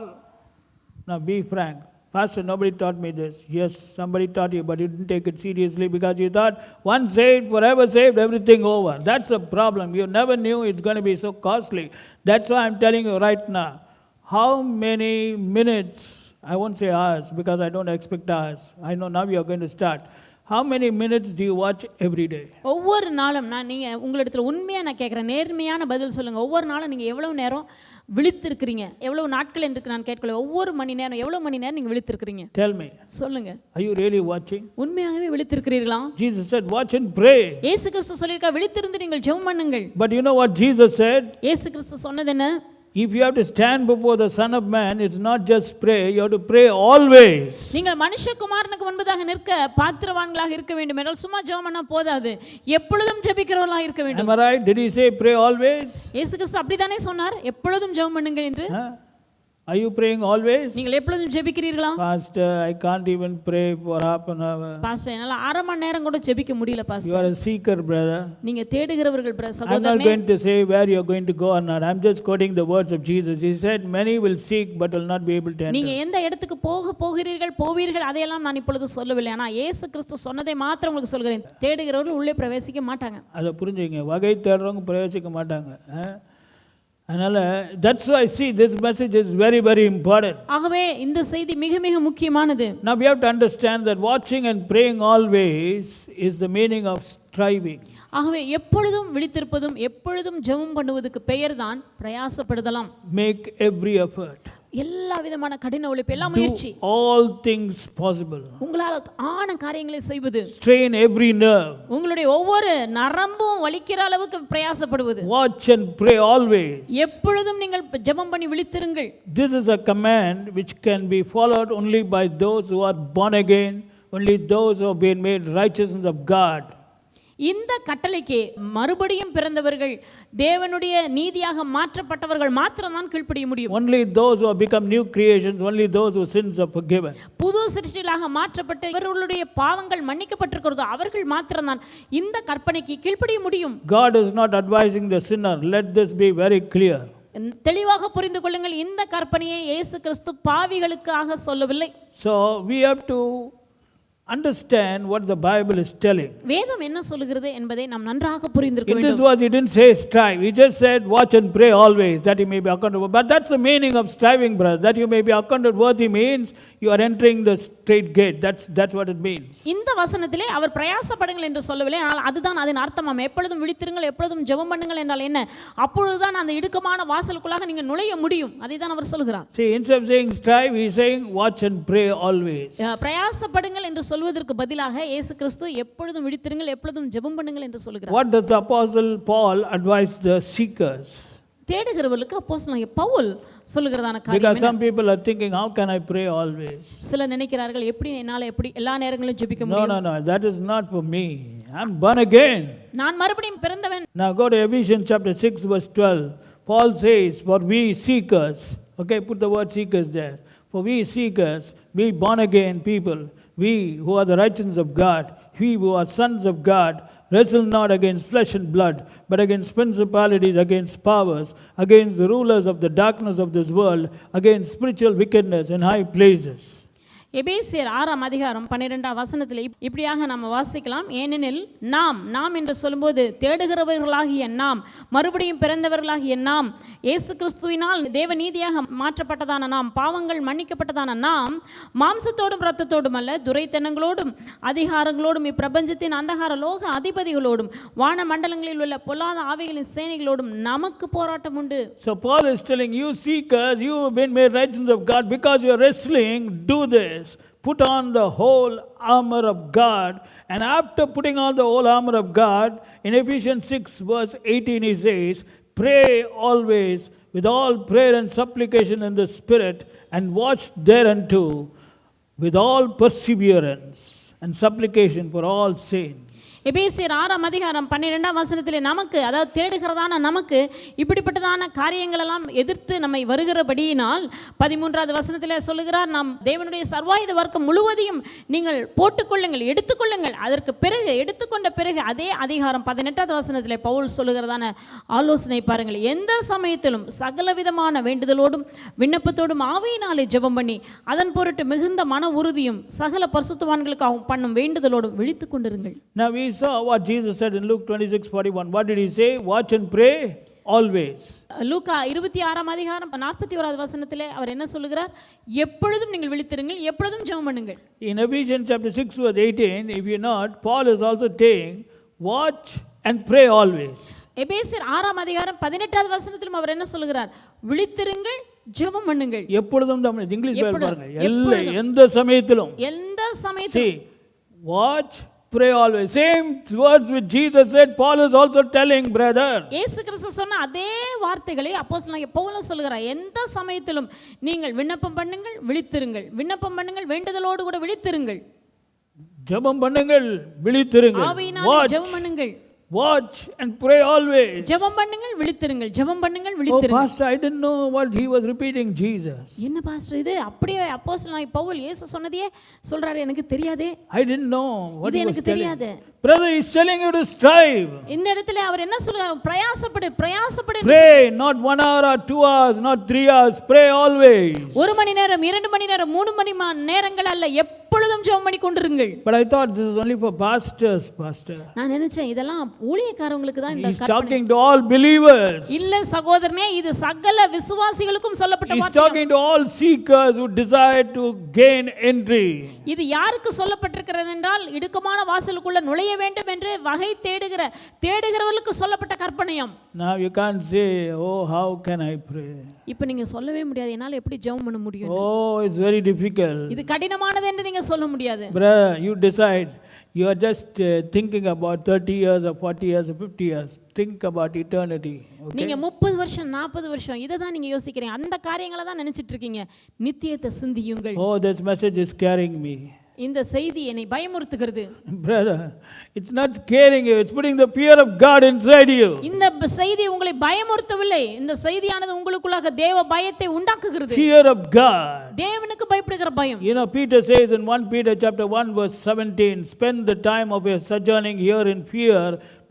now be frank, Pastor, nobody taught me this. Yes, somebody taught you, but you didn't take it seriously because you thought once saved, forever saved, everything over. That's a problem. You never knew it's going to be so costly. That's why I'm telling you right now. How many minutes, I won't say hours because I don't expect hours. I know now you're going to start. How many minutes do you watch every day? ஒவ்வொரு நாளும் நீங்க உங்களிடத்துல உண்மையா நான் கேட்கிறேன், நேர்மையான பதில் சொல்லுங்க. ஒவ்வொரு நாளும் நீங்க எவ்வளவு நேரம் விழித்திருக்கிறீங்க? எவ்வளவு நாட்கள் என்று நான் கேட்கல, ஒவ்வொரு மணி நேரம் எவ்வளவு மணி நேரம் நீங்க விழித்திருக்கிறீங்க? Tell me. சொல்லுங்க. Are you really watching? உண்மையாகவே விழித்திருக்கிறீர்களா? Jesus said, watch and pray. இயேசு கிறிஸ்து சொல்லியிருக்கார், விழித்திருந்து நீங்கள் ஜெபம் பண்ணுங்கள். But you know what Jesus said? இயேசு கிறிஸ்து சொன்னது என்ன? If you have to stand before the Son of Man, it's not just pray, you have to pray always. நீங்கள் மனுஷகுமாரனுக்கு முன்பதாக நிற்க பாத்திரவான்களாக இருக்க வேண்டும் என்றால் சும்மா ஜெபம் பண்ணா போதாது, எப்பொழுதும் ஜெபிக்கிறவர்களாக இருக்க வேண்டும். Am I right? Did he say pray always? இயேசு கிறிஸ்து அப்படிதானே சொன்னார், எப்பொழுதும் ஜெபம் பண்ணுங்கள் என்று. Are you praying always? நீங்கள் எப்பொழுதும் ஜெபிக்கிறீர்களா? Pastor, I can't even pray for half an hour. Pastor, என்னால அரை மணி நேரம் கூட ஜெபிக்க முடியல You pastor. are a seeker, brother. நீங்க தேடுகிறவர்கள் I'm not சகோதரனே. going to say where you are going to go or not. I'm just quoting the words of Jesus. He said, many will seek but will not be able to நீங்க enter. எந்த இடத்துக்கு போவீர்கள் அதையெல்லாம் நான் இப்பொழுது சொல்லவில்லை. ஆனா இயேசு கிறிஸ்து சொன்னதை மாத்திரம் உங்களுக்கு சொல்கிறேன், தேடுகிறவர்கள் உள்ளே பிரவேசிக்க மாட்டாங்க. அதை புரிஞ்சுங்க, வகை தேடுறவங்க பிரவேசிக்க மாட்டாங்க. அதனால that's why I see this message is very very important. ஆகவே இந்த செய்தி மிக மிக முக்கியமானது. Now we have to understand that watching and praying always is the meaning of striving. ஆகவே எப்பொழுதும் விழித்திருப்பதும் எப்பொழுதும் ஜெபம் பண்ணுவதற்கு பெயர்தான் பிரயாசப்படுதலாம். Make every effort. எல்லா விதமான கடின உழைப்பு, எல்லா முயற்சி, all things possible. உங்களால் ஆன காரியங்களை செய்வது, Strain every nerve. உங்களுடைய ஒவ்வொரு நரம்பும் வலிக்கிற அளவுக்கு பிரயாசப்படுவது. Watch and pray always. எப்பொழுதும் நீங்கள் ஜெபம் பண்ணி விழித்திருங்கள். This is a command which can be followed only by those who are born again, only those who have been made righteousness of God. இந்த கட்டளைக்கு மறுபடியும் பிறந்தவர்கள், தேவனுடைய நீதியாக மாற்றப்பட்டவர்கள் மாத்திரம்தான் கீழ்ப்படிய முடியும். Only those who have become new creations, only those whose sins are forgiven. புது சிருஷ்டிகளாக மாற்றப்பட்டு இவர்களுடைய பாவங்கள் மன்னிக்கப்பட்டிருக்கிறதோ அவர்கள் மாத்திரம்தான் இந்த கற்பனைக்கு கீழ்ப்படிய முடியும். God is not advising the sinner. Let this be very clear. தெளிவாக புரிந்து கொள்ளுங்கள், இந்த கற்பனையை இயேசு கிறிஸ்து பாவிகளுக்காக சொல்லவில்லை. So we have to understand what the Bible is telling. வேதம் என்ன சொல்கிறது என்பதை நாம் நன்றாக புரிந்திருக்க In this வேண்டும். verse he didn't say strive. He just said watch and pray always that you may be accounted. But that's the meaning of striving, brother. That you may be accounted worthy means you are entering the straight gate. That's what it means. இந்த வசனத்திலே அவர் பிரயாசப்படுங்கள் என்று சொல்லவில்லை, ஆனால் அதுதான் அதன் அர்த்தமாம். எப்பொழுதும் விழித்திருங்கள், எப்பொழுதும் ஜெபம் பண்ணுங்கள் என்றால் என்ன? அப்பொழுதுதான் அந்த இடுக்கமான வாசலுக்குள்ளாக நீங்க நுழைய முடியும். அதை தான் அவர் சொல்கிறார். See, instead of saying strive, he is saying watch and pray always. பிரயாசப்படுங்கள் என்று சொல்வதற்கு பதிலாக இயேசு கிறிஸ்து எப்பொழுதும் விழித்திருங்கள், எப்பொழுதும் ஜெபம் பண்ணுங்கள் என்று சொல்கிறார். What does the apostle Paul advise the seekers? தேடுகிறவர்களுக்கு அப்போஸ்தலனாகிய பவுல் சொல்லுகிறதான காரியம் Because என்ன? some people are thinking, how can I pray always? சிலர் நினைக்கிறார்கள், எப்படி என்னால எப்படி எல்லா நேரங்களிலும் ஜெபிக்க No, முடியும்? no, that is not for me. I'm born again. நான் மறுபடியும் பிறந்தவன். Now go to Ephesians chapter 6 verse 12. Paul says, for we seekers, okay, put the word seekers there. For we seekers, we born again people, we who are the righteousness of God, we who are sons of God, wrestle not against flesh and blood, but against principalities, against powers, against the rulers of the darkness of this world, against spiritual wickedness in high places. எபேசியர் 6ஆம் அதிகாரம் 12ஆம் வசனத்தில் இப்படியாக நாம் வாசிக்கலாம். ஏனெனில் நாம் என்று சொல்லும்போது தேடுகிறவர்களாகிய நாம், மறுபடியும் பிறந்தவர்களாகிய நாம், இயேசு கிறிஸ்துவினால் தேவநீதியாக மாற்றப்பட்டதான நாம், பாவங்கள் மன்னிக்கப்பட்டதான நாம், மாம்சத்தோடும் இரத்தத்தோடும் அல்ல, துரைத்தனங்களோடும் அதிகாரங்களோடும் இப்பிரபஞ்சத்தின் அந்தகார லோக அதிபதிகளோடும் வான மண்டலங்களில் உள்ள பொல்லாத ஆவிகளின் சேனைகளோடும் நமக்கு போராட்டம் உண்டு. So Paul is telling you seekers, you have been made righteous of God because you are wrestling. Do this. Put on the whole armor of God. And after putting on the whole armor of God, in Ephesians 6 verse 18 he says, pray always with all prayer and supplication in the Spirit, and watch thereunto with all perseverance and supplication for all saints. எபேசியர் 6ஆம் அதிகாரம் 12ஆம் வசனத்திலே நமக்கு, அதாவது தேடுகிறதான நமக்கு இப்படிப்பட்டதான காரியங்கள் எல்லாம் எதிர்த்து நம்மை வருகிறபடியினால் 13வது வசனத்திலே சொல்லுகிறார், நாம் தேவனுடைய சர்வாயுத வர்க்கம் முழுவதையும் நீங்கள் போட்டுக்கொள்ளுங்கள், எடுத்துக்கொள்ளுங்கள். அதற்கு பிறகு எடுத்துக்கொண்ட பிறகு அதே அதிகாரம் 18வது வசனத்திலே பவுல் சொல்லுகிறதான ஆலோசனை பாருங்கள். எந்த சமயத்திலும் சகலவிதமான வேண்டுதலோடும் விண்ணப்பத்தோடும் ஆவியினாலே ஜெபம் பண்ணி அதன் பொருட்டு மிகுந்த மன உறுதியும் சகல பரிசுத்தவான்களுக்காகவும் பண்ணும் வேண்டுதலோடும் விழித்துக் கொண்டிருங்கள். Now we saw what Jesus said in Luke 26:41. What did he say? Watch and pray always. லூக்கா 26ஆம் அதிகாரம் 41வது வசனத்திலே அவர் என்ன சொல்லுகிறார்? எப்பொழுதும் நீங்கள் விழித்திருங்கள், எப்பொழுதும் ஜெபம் பண்ணுங்கள். In Ephesians chapter 6 verse 18, if you not, Paul is also saying, watch and pray always. எபேசியர் 6ஆம் அதிகாரம் 18வது வசனத்திலும் அவர் என்ன சொல்லுகிறார்? விழித்திருங்கள், ஜெபம் பண்ணுங்கள். எப்பொழுதும் தான் இங்கிலீஷ் பாருங்க. எந்த சமயத்திலும். எந்த சமயத்திலும். See, watch, pray always. Same words which Jesus said, Paul is also telling, brother. இயேசு கிறிஸ்து சொன்ன அதே வார்த்தைகளை அப்போஸ்தலனாகிய பவுல் சொல்கிறார். எந்த சமயத்திலும் நீங்கள் விண்ணப்பம் பண்ணுங்கள், விழித்திருங்கள். விண்ணப்பம் பண்ணுங்கள், வேண்டுதலோடு கூட விழித்திருங்கள். ஜெபம் பண்ணுங்கள், விழித்திருங்கள். ஆவியினாலே ஜெபம் பண்ணுங்கள். Watch and pray always. ஜெபம் பண்ணுங்கள், விழித்திருங்கள். ஜெபம் பண்ணுங்கள், Oh விழித்திருங்கள். pastor, I didn't know what he was repeating Jesus. என்ன பாஸ்டர் இது? அப்படியே அப்போஸ்தலனாகிய பவுல் இயேசு சொன்னதையே சொல்றாரு, எனக்கு தெரியாதே. I didn't know what இது he was எனக்கு telling. தெரியாது. Brother, he's telling you to strive. இந்த இடத்துல அவர் என்ன சொல்றார்? பிரயாசப்படு, பிரயாசப்படு. Pray, not 1 hour or 2 hours, not 3 hours. Pray always. 1 மணி நேரம், 2 மணி நேரம், 3 மணி நேரங்கள் அல்ல, எப்பொழுதும் ஜெபம் பண்ணி கொண்டிருங்கள். But I thought this is only for pastors, pastor. நான் நினைச்சேன் இதெல்லாம் ஊழியக்காரங்களுக்கு தான் இந்த He's கற்பனை. talking to all believers. இல்ல சகோதரனே, இது சகல விசுவாசிகளுக்கும் சொல்லப்பட்ட He's வார்த்தை. talking to all seekers who desire to gain entry. இது யாருக்கு சொல்லப்பட்டிருக்கிறது என்றால், இடுக்கமான வாசலுக்குள்ள நுழைய வேண்டும் என்று வகை தேடுகிறவர்களுக்கு சொல்லப்பட்ட கற்பனையாம். Now you can't say, oh, how can I pray? இப்போ நீங்க சொல்லவே முடியாது, என்னால எப்படி ஜெபம் பண்ண முடியும்? Oh, it's very difficult. இது கடினமானது என்று நீங்க சொல்ல முடியாது. Brother, you decide. You are just thinking about 30 years or 40 years or 50 years. Think about eternity. Okay? நீங்க 30 வருஷம் 40 வருஷம் இதை தான் நீங்க யோசிக்கிறீங்க, அந்த காரியங்களை தான் நினைச்சிட்டு இருக்கீங்க. நித்தியத்தை சிந்தியுங்கள். Oh, this message is scaring me. இந்த செய்தி என்னை பயமுறுத்துகிறது. Brother, it's not scaring you, it's putting the fear of God inside you. இந்த செய்தி உங்களை பயமுறுத்தவில்லை, இந்த செய்தியானது உங்களுக்குள்ளாக தேவ பயத்தை உண்டாக்குகிறது. Fear of God. தேவனுக்கு பயப்படுகிற பயம். You know, Peter says in 1 Peter chapter 1 verse 17, spend the time of your sojourning here in fear,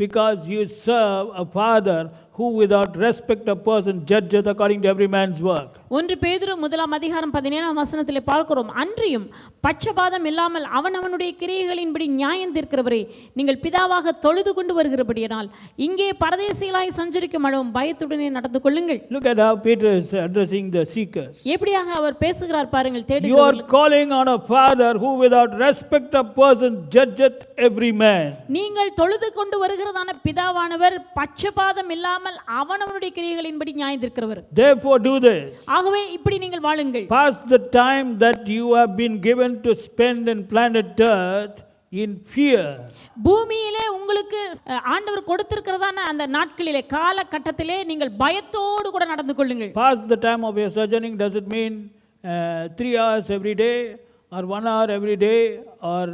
because you serve a Father who without respect of person judgeth according to every man's work. 1 பேதுரு 1ஆம் அதிகாரம் 17ஆம் வசனத்திலே பார்க்கிறோம், அன்றியும் பட்சபாதம் இல்லாமல் அவனவனுடைய கிரியைகளின்படி நியாயம் தீர்க்கிறவரை நீங்கள் பிதாவாக தொழுது கொண்டு வருகிறபடியால் இங்கே பரதேசிகளாய் சஞ்சரிக்கும் அளவும் பயத்துடனே நடந்து கொள்ளுங்கள். Look at how Peter is addressing the seekers. எப்படியாக அவர் பேசுகிறார் பாருங்கள். You are calling on a Father who without respect of person judgeth every man. நீங்கள் தொழுது கொண்டு வருகிறதான பிதாவானவர் பட்சபாதம் இல்லாமல் அவனவனுடைய கிரியைகளின்படி நியாயம் தீர்க்கிறவர். Therefore do this. ஆகவே இப்படி நீங்கள் வாழுங்கள். Pass the time that you have been given to spend in planet earth in fear. பூமியிலே உங்களுக்கு ஆண்டவர் கொடுத்திருக்கிறதான அந்த நாட்களிலே காலகட்டத்திலே நீங்கள் பயத்தோடு கூட நடந்து கொள்ளுங்கள். Pass the time of your sojourning. Does it mean 3 hours every day or 1 hour every day or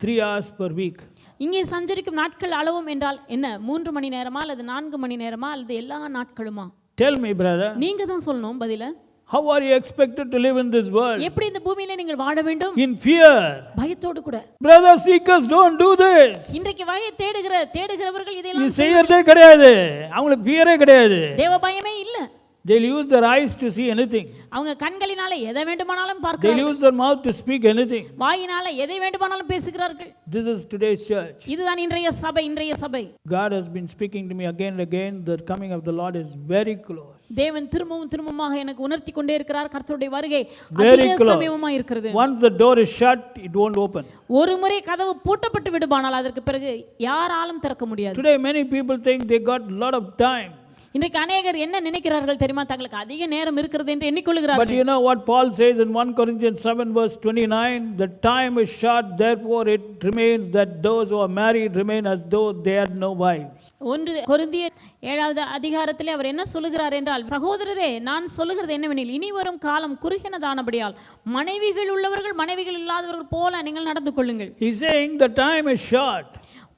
3 hours per week? இங்கே சஞ்சரிக்கும் நாட்கள் அளவும் என்றால் என்ன? 3 மணி நேரமா அல்லது 4 மணி நேரமா அல்லது எல்லா நாட்களுமா? Tell me, brother. நீங்க தான் சொல்லணும் பதில. How are you expected to live in this world? எப்படி இந்த பூமியிலே நீங்கள் வாழ வேண்டும்? In fear. பயத்தோடு கூட. Brother, seekers don't do this. இன்றைக்கு வகை தேடுகிறவர்கள் இதெல்லாம் இது செய்யறதே கிடையாது. அவங்களுக்கு fear கிடையாது. தேவ பயமே இல்ல. They'll use their eyes to see anything. அவங்க கண்களினால எதை வேண்டுமானாலும் They'll பார்க்கிறார்கள். use their mouth to speak anything. வாயினால எதை வேண்டுமானாலும் பேசுகிறார்கள். This is today's church. இதுதான் இன்றைய சபை. இன்றைய சபை God has been speaking to me again and again. The coming of the Lord is very close. தேவன் திரும்பவும் திரும்பமாக எனக்கு உணர்த்தி கொண்டே இருக்கிறார். கர்த்தருடைய வருகை Very அதிக close. சமீபமாக இருக்கிறது. Once the door is shut, it won't open. ஒரு முறை கதவு பூட்டப்பட்டு விடுமானால் அதற்கு பிறகு யாராலும் திறக்க முடியாது. Today, many people think they got a lot of time. இன்றைக்கு அநேகர் என்ன நினைக்கிறார்கள் தெரியுமா? தங்களுக்கு அதிக நேரம் இருக்கிறது என்று But எண்ணிக்கொள்கிறார்கள். you know what Paul says in 1 Corinthians 7 verse 29? The time is short, therefore it remains that those who are married remain as though they had no wives. 1 கொரிந்தியர் 7வது அதிகாரத்திலே அவர் என்ன சொல்லுகிறார் என்றால், சகோதரரே, நான் சொல்லுகிறது என்னவெனில், இனி வரும் காலம் குறுகினதானபடியால் மனைவிகள் உள்ளவர்கள் மனைவிகள் இல்லாதவர்கள் போல நீங்கள் நடந்து கொள்ளுங்கள். He's saying the time is short.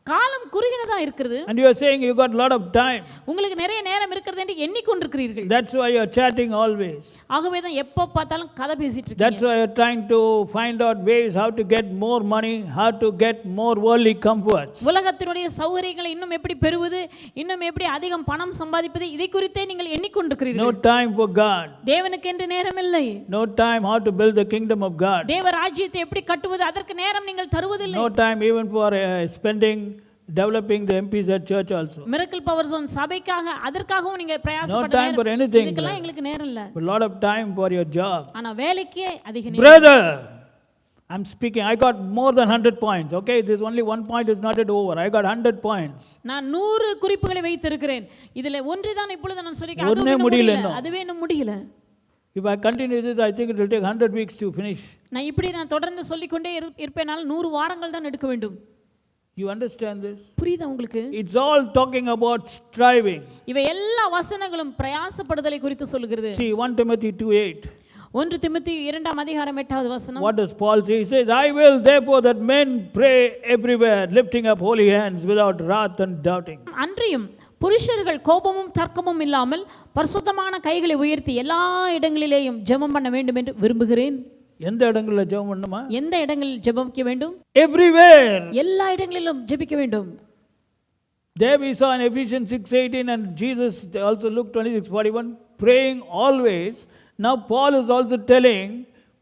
காலம் குறுகினதா இருக்கிறது. And you are saying you got a lot of time. உங்களுக்கு நிறைய நேரம் இருக்கிறது என்று எண்ணிக்கொண்டிருக்கிறீர்கள். That's why you are chatting always. ஆகவே தான் எப்ப பார்த்தாலும் கதை பேசிட்டு இருக்கீங்க. That's why you are trying to find out ways how to get more money, how to get more worldly comforts. உலகத்தினுடைய சௌகரியங்களை இன்னும் எப்படி பெறுவது, இன்னும் எப்படி அதிகம் பணம் சம்பாதிப்பது, இதை குறித்தே நீங்கள் எண்ணிக்கொண்டிருக்கிறீர்கள். No time for God. தேவனுக்கு என்று நேரம் இல்லை. No time how to build the kingdom of God. தேவ ராஜ்யத்தை எப்படி கட்டுவது, அதற்கு நேரம் நீங்கள் தருவதில்லை. No time even for spending developing the MPZ church also. Miracle power zone சபைக்காக அதற்காகவும் நீங்க No பிரயாசப்பட time for anything. இதுக்கெல்லாம் எங்களுக்கு நேரம் இல்ல. A lot of time for your job. ஆனா வேலைக்கே அதிக நேரம். Brother, I'm speaking. I got more than 100 points. Okay, this only one point is not yet over. I got 100 points. நான் 100 குறிப்புகளை வைத்திருக்கிறேன். இதுல ஒன்றுதான் இப்பொழுது நான் சொல்லிக்கிறேன். ஒண்ணே அதுவே முடியல முடியல. இன்னும். அதுவே இன்னும் முடியல. If I continue this, I think it will take 100 weeks to finish. நான் இப்படி தொடர்ந்து சொல்லிக்கொண்டே இருப்பேனால் 100 வாரங்கள் தான் எடுக்க வேண்டும். You understand this? புரியுதா உங்களுக்கு? It's all talking about striving. இவை எல்லா வசனங்களும் பிரயாசப்படுதலை குறித்து சொல்கிறது. See 1 Timothy 2:8. 1 தீமோத்தேயு 2ஆம் அதிகாரம் 8வது வசனம். What does Paul say? He says, I will therefore that men pray everywhere, lifting up holy hands without wrath and doubting. அன்றியும் புருஷர்கள் கோபமும் தர்க்கமும் இல்லாமல் பரிசுத்தமான கைகளை உயர்த்தி எல்லா இடங்களிலேயும் ஜெபம் பண்ண வேண்டும் என்று விரும்புகிறேன். எந்த இடங்கள்ல ஜெபம் பண்ணணுமா? எந்த இடங்களில் ஜெபிக்க வேண்டும்? Everywhere. எல்லா இடங்களிலும் ஜெபிக்க வேண்டும். There we saw in Ephesians 6:18 and Jesus also Luke 26:41 praying always. Now Paul is also telling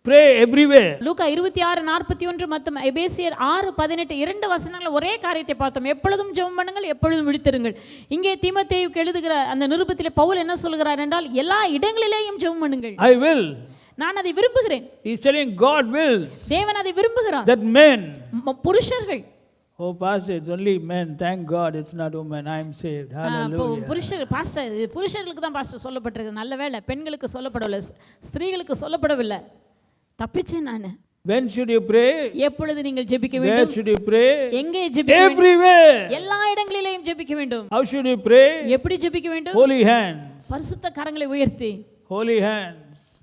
pray everywhere. லூக்கா 26:41 மற்றும் எபேசியர் 6:18 இரண்டு வசனங்கள் ஒரே காரியத்தை பார்த்தோம். எப்பொழுதும் ஜெபம் பண்ணுங்கள், எப்பொழுதும் விழித்திருங்கள். இங்கே தீமோத்தேயுவுக்கு எழுதுகிற அந்த நிருபத்திலே பவுல் என்ன சொல்கிறார் என்றால், எல்லா இடங்களிலேயும் ஜெபம் பண்ணுங்கள். I will. நான் அதை விரும்புகிறேன். He is telling God wills தேவன் அதை விரும்புகிறார். that men. புருஷர்கள். Oh pastor, it's only men. Thank God it's not women. I am saved. Hallelujah. புருஷர் பாஸ்டர், இது புருஷர்களுக்கு தான் பாஸ்டர் சொல்லப்பட்டிருக்கு. நல்ல வேளை பெண்களுக்கு சொல்லப்படவில்லை, ஸ்திரீகளுக்கு சொல்லப்படவில்லை. தப்பிச்சேன் நான். When should you pray? எப்பொழுது நீங்கள் ஜெபிக்க Where வேண்டும்? should you pray? எங்கே ஜெபிக்க வேண்டும்? Everywhere. எல்லா இடங்களிலேயும் ஜெபிக்க வேண்டும். How should you pray? எப்படி ஜெபிக்க வேண்டும்? Holy hands. பரிசுத்த கரங்களை உயர்த்தி. Holy hands.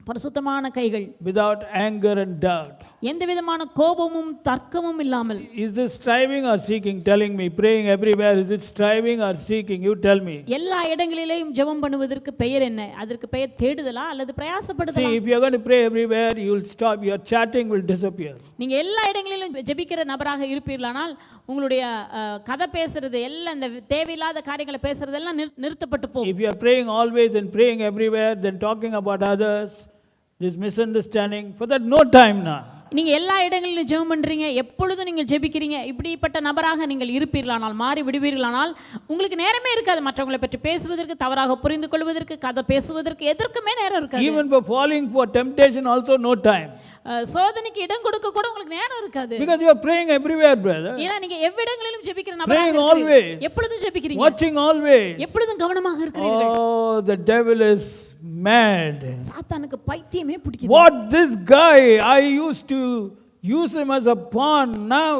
பரிசுத்தமான கைகள். Without anger and doubt. எந்த விதமான கோபமும் தர்க்கமும் இல்லாமல். Is this striving or seeking? Telling me praying everywhere. Is it striving or seeking? You tell me. எல்லா இடங்களிலேயும் ஜெபம் பண்ணுவதற்கு பெயர் என்ன? அதற்கு பெயர் தேடுதலா அல்லது பிரயாசப்படுதலா? See, if you are going to pray everywhere, you will stop. Your chatting will disappear. நீங்க எல்லா இடங்களிலும் ஜெபிக்கிற நபராக இருப்பீர்களானால் உங்களுடைய கதை பேசுறது எல்லாம், இந்த தேவையில்லாத காரியங்களை பேசுறதெல்லாம் நிறுத்தப்பட்டு போகும். If you are praying always and praying everywhere, then talking about others, this misunderstanding, for that no time now. நீங்க எல்லா இடங்களிலும் ஜெபம் பண்றீங்க, எப்பொழுதும் நீங்கள் ஜெபிக்கிறீங்க, இப்படிப்பட்ட நபராக நீங்கள் இருப்பீர்களானால், மாறி விடுவீர்களானால் உங்களுக்கு நேரமே இருக்காது. மற்றவங்களை பற்றி பேசுவதற்கு, தவறாக புரிந்து கொள்வதற்கு, கதை பேசுவதற்கு எதற்குமே நேரம் இருக்காது. Even for falling for temptation also no time. சோதனைக்கு இடம் கொடுக்க கூட உங்களுக்கு நேரம் இருக்காது. Because you are praying everywhere, brother. ஏன்னா நீங்க எவ்விடங்களிலும் ஜெபிக்கிற நபராக Praying இருக்கிறீங்க. always. எப்பொழுதும் ஜெபிக்கிறீங்க. Watching always. எப்பொழுதும் கவனமாக இருக்கிறீர்கள். Oh, the devil is mad. சாத்தானுக்கு பைத்தியமே பிடிக்குது. What this guy, I used to use him as a pawn. Now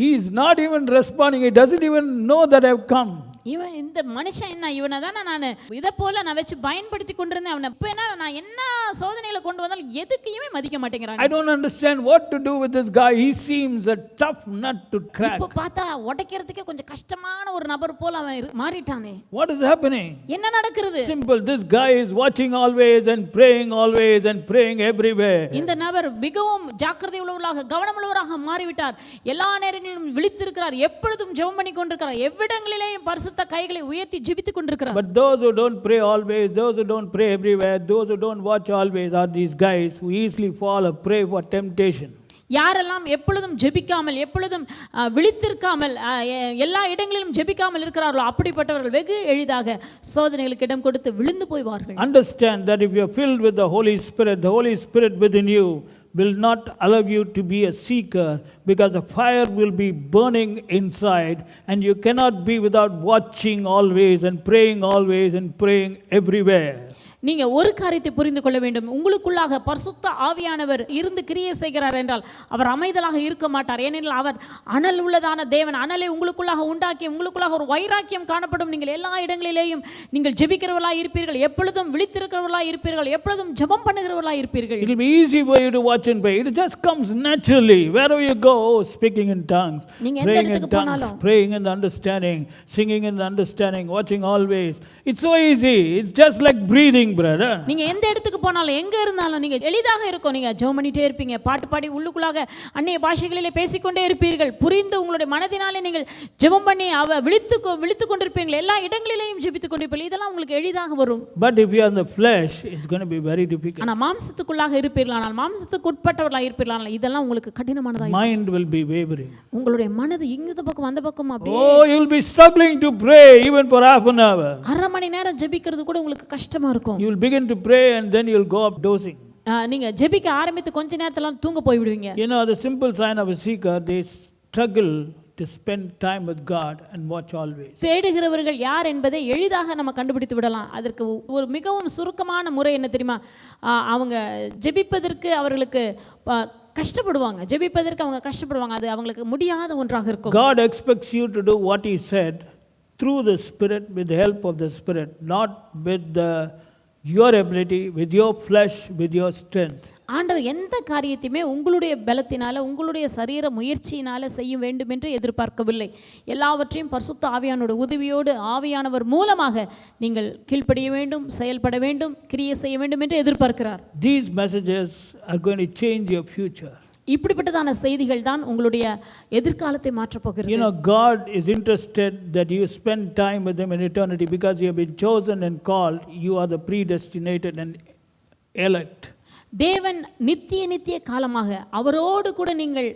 he is not even responding. He doesn't even know that I have come. இவன் இந்த மனுஷன் என்ன, இவனை தானே நான் இதை போல நான் வச்சு பயன்படுத்தி கொண்டிருந்தேன். அவனை இப்போ என்ன, நான் என்ன சோதனைகளை கொண்டு வந்தாலும் எதுக்கையுமே மதிக்க மாட்டேங்கிறான். I don't understand what to do with this guy. He seems a tough nut to crack. இப்போ பார்த்தா உடைக்கிறதுக்கே கொஞ்சம் கஷ்டமான ஒரு நபர் போல அவன் மாறிட்டானே. What is happening? என்ன நடக்கிறது? Simple. This guy is watching always and praying always and praying everywhere. இந்த நபர் மிகவும் ஜாக்கிரதை உள்ளவராக, கவனமுள்ளவராக மாறிவிட்டார். எல்லா நேரங்களிலும் விழித்திருக்கிறார், எப்பொழுதும் ஜெபம் பண்ணி கொண்டிருக்கிறார், எவ்விடங்களிலேயும் பரிசுத்த பலத்த கைகளை உயர்த்தி ஜெபித்துக் கொண்டிருக்கிறார். But those who don't pray always, those who don't pray everywhere, those who don't watch always are these guys who easily fall a prey for temptation. யாரெல்லாம் எப்பொழுதும் ஜெபிக்காமல் எப்பொழுதும் விழித்திருக்காமல் எல்லா இடங்களிலும் ஜெபிக்காமல் இருக்கிறார்களோ அப்படிப்பட்டவர்கள் வெகு எளிதாக சோதனைகளுக்கு இடம் கொடுத்து விழுந்து போய்வார்கள். Understand that if you are filled with the Holy Spirit within you will not allow you to be a seeker, because the fire will be burning inside and you cannot be without watching always and praying everywhere. நீங்க ஒரு காரியத்தை புரிந்து கொள்ள வேண்டும். உங்களுக்குள்ளாக பரிசுத்த ஆவியானவர் இருந்து கிரியை செய்கிறார் என்றால் அவர் அமைதலாக இருக்க மாட்டார். ஏனெனில் அவர் அனல் உள்ளதான தேவன். அனலை உங்களுக்குள்ளாக உண்டாக்கி உங்களுக்குள்ளாக ஒரு வைராக்கியம் காணப்படும். நீங்கள் எல்லா இடங்களிலேயும் நீங்கள் ஜெபிக்கிறவர்களாக இருப்பீர்கள், எப்பொழுதும் விழித்திருக்கிறவர்களாக இருப்பீர்கள், எப்பொழுதும் ஜெபம் பண்ணுகிறவர்களாக இருப்பீர்கள். It will be easy for you to watch and pray. It just comes naturally wherever you go. Speaking in tongues, praying in tongues, praying in the understanding, singing in the understanding, watching always. It's so easy. It's just like breathing. நீங்க எந்த இடத்துக்கு போனாலும் எங்க இருந்தாலும் நீங்க எளிதாக இருக்கும். நீங்க ஜெபம் பண்ணிட்டே இருப்பீங்க, பாட்டு பாடி உள்ளுக்குள்ளாக அந்நிய பாஷைகளிலே பேசிக்கொண்டே இருப்பீர்கள். புரிந்து உங்களுடைய மனதினாலே நீங்கள் ஜெபம் பண்ணி விழித்து கொண்டிருப்பீர்கள். எல்லா இடங்களிலேயும் ஜெபித்துக் கொண்டிருப்பீர்கள். இதெல்லாம் உங்களுக்கு எளிதாக வரும். But if you are in the flesh, it's going to be very difficult. ஆனா மாம்சத்துக்குள்ளாக இருப்பீர்களானால், மாம்சத்துக்கு உட்பட்டவர்களாக இருப்பீர்களானால் இதெல்லாம் உங்களுக்கு கடினமானதா இருக்கும். Mind will be wavering. உங்களுடைய மனது இந்த பக்கம் அந்த பக்கம் அப்படியே. Oh, you will be struggling to pray even for half an hour. அரை மணி நேரம் ஜெபிக்கிறது கூட உங்களுக்கு கஷ்டமா இருக்கும். You will begin to pray and then you will go up dozing. நீங்க ஜெபிக்க ஆரம்பித்து கொஞ்ச நேரத்துல தூங்க போய் விடுவீங்க. You know, the simple sign of a seeker, they struggle to spend time with God and watch always. தேடுகிறவர்கள் யார் என்பதை எளிதாக நம்ம கண்டுபிடித்து விடலாம். அதற்கு ஒரு மிகவும் சுருக்கமான முறை என்ன தெரியுமா? அவங்க ஜெபிப்பதற்கு அவர்களுக்கு கஷ்டப்படுவாங்க. ஜெபிப்பதற்கு அவங்க கஷ்டப்படுவாங்க. அது அவங்களுக்கு முடியாத ஒன்றாக இருக்கும். God expects you to do what he said through the Spirit, with the help of the Spirit, not with your ability, with your flesh, with your strength. ஆண்டவர் எந்த காரியத்தையுமே உங்களுடைய பலத்தினால உங்களுடைய சரீர முயற்சியினால செய்ய வேண்டும் என்று எதிர்பார்க்கவில்லை. எல்லாவற்றையும் பரிசுத்த ஆவியானோட உதவியோடு ஆவியானவர் மூலமாக நீங்கள் கீழ்ப்படிய வேண்டும், செயல்பட வேண்டும், கிரியை செய்ய வேண்டும் என்று எதிர்பார்க்கிறார். These messages are going to change your future. இப்படிப்பட்டதான செய்திகள் தான் உங்களுடைய எதிர்காலத்தை மாற்றப் போகிறது. You know, God is interested that you spend time with him in eternity, because you have been chosen and called. You are the predestinated and elect. தேவன் நித்திய காலமாக அவரோடு கூட நீங்கள்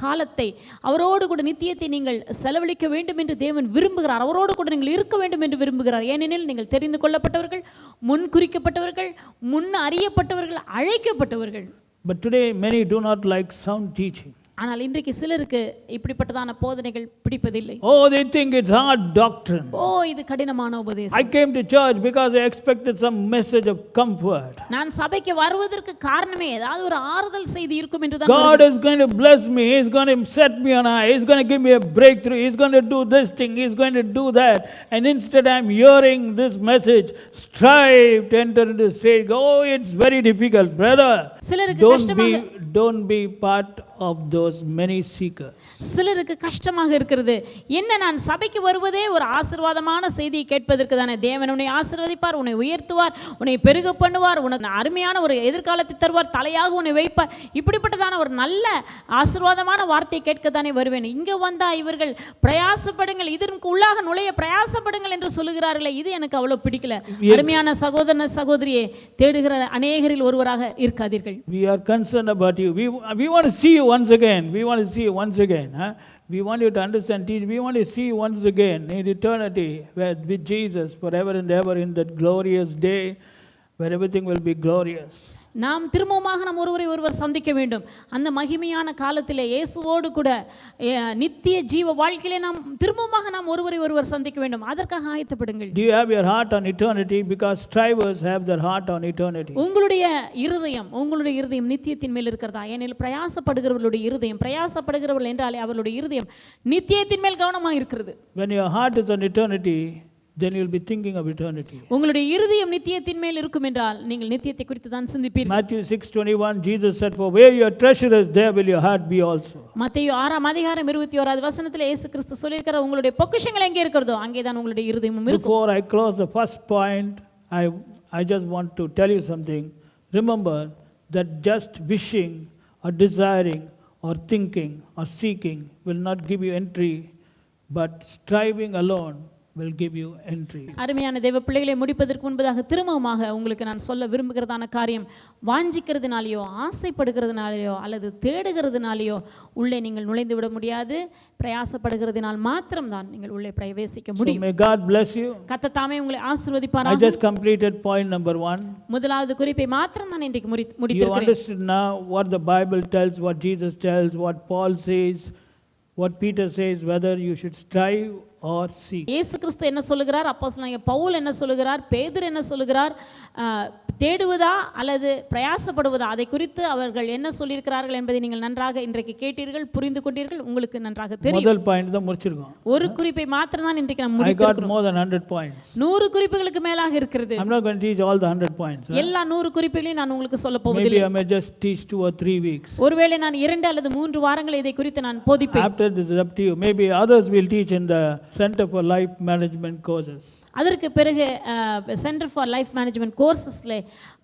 காலத்தை, அவரோடு கூட நித்தியத்தை நீங்கள் செலவழிக்க வேண்டும் என்று தேவன் விரும்புகிறார். அவரோடு கூட நீங்கள் இருக்க வேண்டும் என்று விரும்புகிறார். ஏனெனில் நீங்கள் தெரிந்து கொள்ளப்பட்டவர்கள், முன் குறிக்கப்பட்டவர்கள், முன் அறியப்பட்டவர்கள், அழைக்கப்பட்டவர்கள். But today many do not like sound teaching. ஆனால் இன்றைக்கு சிலருக்கு இப்படிப்பட்டதான போதனைகள் பிடிப்பதில்லை. Oh, they think it's hard doctrine. இது கடினமான உபதேசம். I came to church because I expected some message of comfort. நான் சபைக்கு வருவதற்கு காரணமே ஏதாவது ஒரு ஆறுதல் செய்தி இருக்கும் என்று தான். God is going to bless me. He is going to set me on high. He is going to give me a breakthrough. He is going to do this thing. He is going to do that. And instead I am hearing this message, strive to enter into the state. Oh, it's very difficult, brother. Don't be part of those many seekers. சிலருக்கு கஷ்டமாக இருக்கிறது. என்ன, நான் சபைக்கு வருவதே ஒரு ஆசீர்வாதமான செய்தியை கேட்பதற்கு தானே. தேவன் உன்னை ஆசீர்வதிப்பார், உன்னை உயர்த்துவார், உன்னை பெருக பண்ணுவார், உனக்கு அருமையான ஒரு எதிர்காலத்தை தருவார், தலையாக உன்னை வைப்பார். இப்படிப்பட்டதான ஒரு நல்ல ஆசீர்வாதமான வார்த்தையை கேட்கத்தானே வருவேன். இங்க வந்தா இவர்கள் பிரயாசப்படுங்கள், இதற்கு உள்ளாக நுழைய பிரயாசப்படுங்கள் என்று சொல்லுகிறார்களே, இது எனக்கு அவ்வளவு பிடிக்கல. அருமையான சகோதரன சகோதரியே, தேடுகிற அநேகரில் ஒருவராக இருக்காதீர்கள். We are concerned about you. We want to see you once again. We want to see you once again. We want you to understand, teach. We want to see you once again in eternity with Jesus forever and ever, in that glorious day where everything will be glorious. நாம் திரும்பமாக நாம் ஒருவர் சந்திக்க வேண்டும். அந்த மகிமையான காலத்திலே இயேசுவோடு கூட நித்திய ஜீவ வாழ்க்கையிலே நாம் திரும்பமாக நாம் ஒருவர் சந்திக்க வேண்டும். அதற்காக ஆயத்தப்படுங்கள். Do you have your heart on eternity? Because strivers have their heart on eternity. உங்களுடைய இருதயம் நித்தியத்தின் மேல் இருக்கிறதா? ஏனெனில் பிரயாசப்படுகிறவர்களுடைய இருதயம், பிரயாசப்படுகிறவர்கள் என்றாலே அவர்களுடைய இருதயம் நித்தியத்தின் மேல் கவனமாக இருக்கிறது. When your heart is on eternity, then you will be thinking of eternity. உங்களுடைய இருதயம் நித்தியத்தின் மேல் இருக்கும் என்றால் நீங்கள் நித்தியத்தை குறித்து தான் சிந்திப்பீர்கள். Matthew 6:21, Jesus said, for where your treasure is, there will your heart be also. மத்தேயு 6:21 வசனத்திலே இயேசு கிறிஸ்து சொல்லியிருக்கிறார், உங்களுடைய பொக்கிஷங்கள் எங்கே இருக்கிறதோ அங்கே தான் உங்களுடைய இருதயமும் இருக்கும். Before I close the first point, I just want to tell you something. Remember that just wishing or desiring or thinking or seeking will not give you entry, but striving alone will give you entry. அருமையான தேவ பிள்ளைகளை முடிப்பதற்கு முன்பதாக திரும்பமாக உங்களுக்கு நான் சொல்ல விரும்புகிறதான காரியம், வாஞ்சிக்கிறதுனாலேயோ ஆசைப்படுகிறதுனாலேயோ அல்லது தேடுகிறதுனாலேயோ உள்ளே நீங்கள் நுழைந்து விட முடியாது. பிரயாசப்படுகிறதினால் மாத்திரம்தான் நீங்கள் உள்ளே பிரவேசிக்க So முடியும். may God bless you. கர்த்தர் தாமே உங்களை I ஆசீர்வதிப்பாராக. just completed point number 1. முதலாவது குறிப்பை மாத்திரம் நான் இன்றைக்கு You முடித்திருக்கிறேன். understood now what the Bible tells, what Jesus tells, what Paul says, what Peter says, whether you should strive or seek. இயேசு கிறிஸ்து என்ன சொல்லுகிறார், அப்போஸ்தலனாகிய பவுல் என்ன சொல்லுகிறார், பேதுரு என்ன சொல்லுகிறார், தேடுவதா அல்லது பிரயாசப்படுவதா, அதை குறித்து அவர்கள் என்ன சொல்லியிருக்கிறார்கள் என்பதை நீங்கள் நன்றாக இன்றைக்கு கேட்டீர்கள், புரிந்து கொண்டீர்கள், உங்களுக்கு நன்றாக தெரியும். முதல் பாயிண்ட் தான் முடிச்சிருக்கோம். ஒரு குறிப்பை மாத்திரம் தான் இன்றைக்கு நாம் I got முடித்திருக்கிறோம். more than 100 points. 100 குறிப்புகளுக்கு மேலாக இருக்கிறது. I'm not going to teach all the 100 points. எல்லா 100 குறிப்புகளையும் நான் உங்களுக்கு சொல்ல Maybe போவதில்லை. I may just teach 2 or 3 weeks. ஒருவேளை நான் 2 அல்லது 3 வாரங்கள் இதை குறித்து நான் போதிப்பேன். After this is up to you. Maybe others will teach in the Center for Life Management courses. அதற்கு பிறகு சென்டர் ஃபார் லைஃப் மேனேஜ்மெண்ட் கோர்சஸ்ல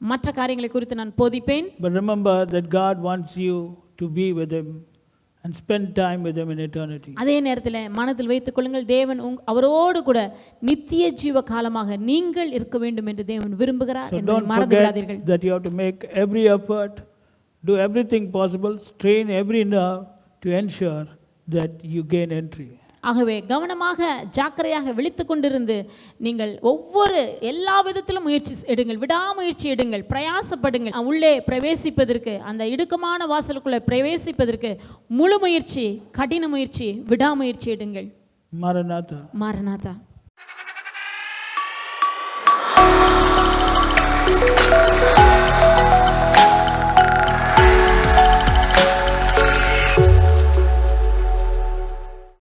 மற்ற காரியங்களை குறித்து நான் போதிப்பேன். But remember that God wants you to be with Him and spend time with Him in eternity. அதே நேரத்தில் மனதில் வைத்துக் கொள்ளுங்கள், தேவன் அவரோடு கூட நித்திய ஜீவ காலமாக நீங்கள் இருக்க வேண்டும் என்று தேவன் விரும்புகிறார் So என்பதை don't மறந்து forget விடாதீர்கள். that you have to make every effort, do everything possible, strain every nerve to ensure that you gain entry. ஆகவே கவனமாக ஜாக்கிரதையாக விழித்துக் கொண்டிருந்து நீங்கள் எல்லா விதத்திலும் முயற்சி எடுங்கள், விடாமுயற்சி எடுங்கள், பிரயாசப்படுங்கள். உள்ளே பிரவேசிப்பதற்கு, அந்த இடுக்கமான வாசலுக்குள்ளே பிரவேசிப்பதற்கு முழு முயற்சி, கடின முயற்சி, விடாமுயற்சி எடுங்கள். Maranatha. மாரநாதா.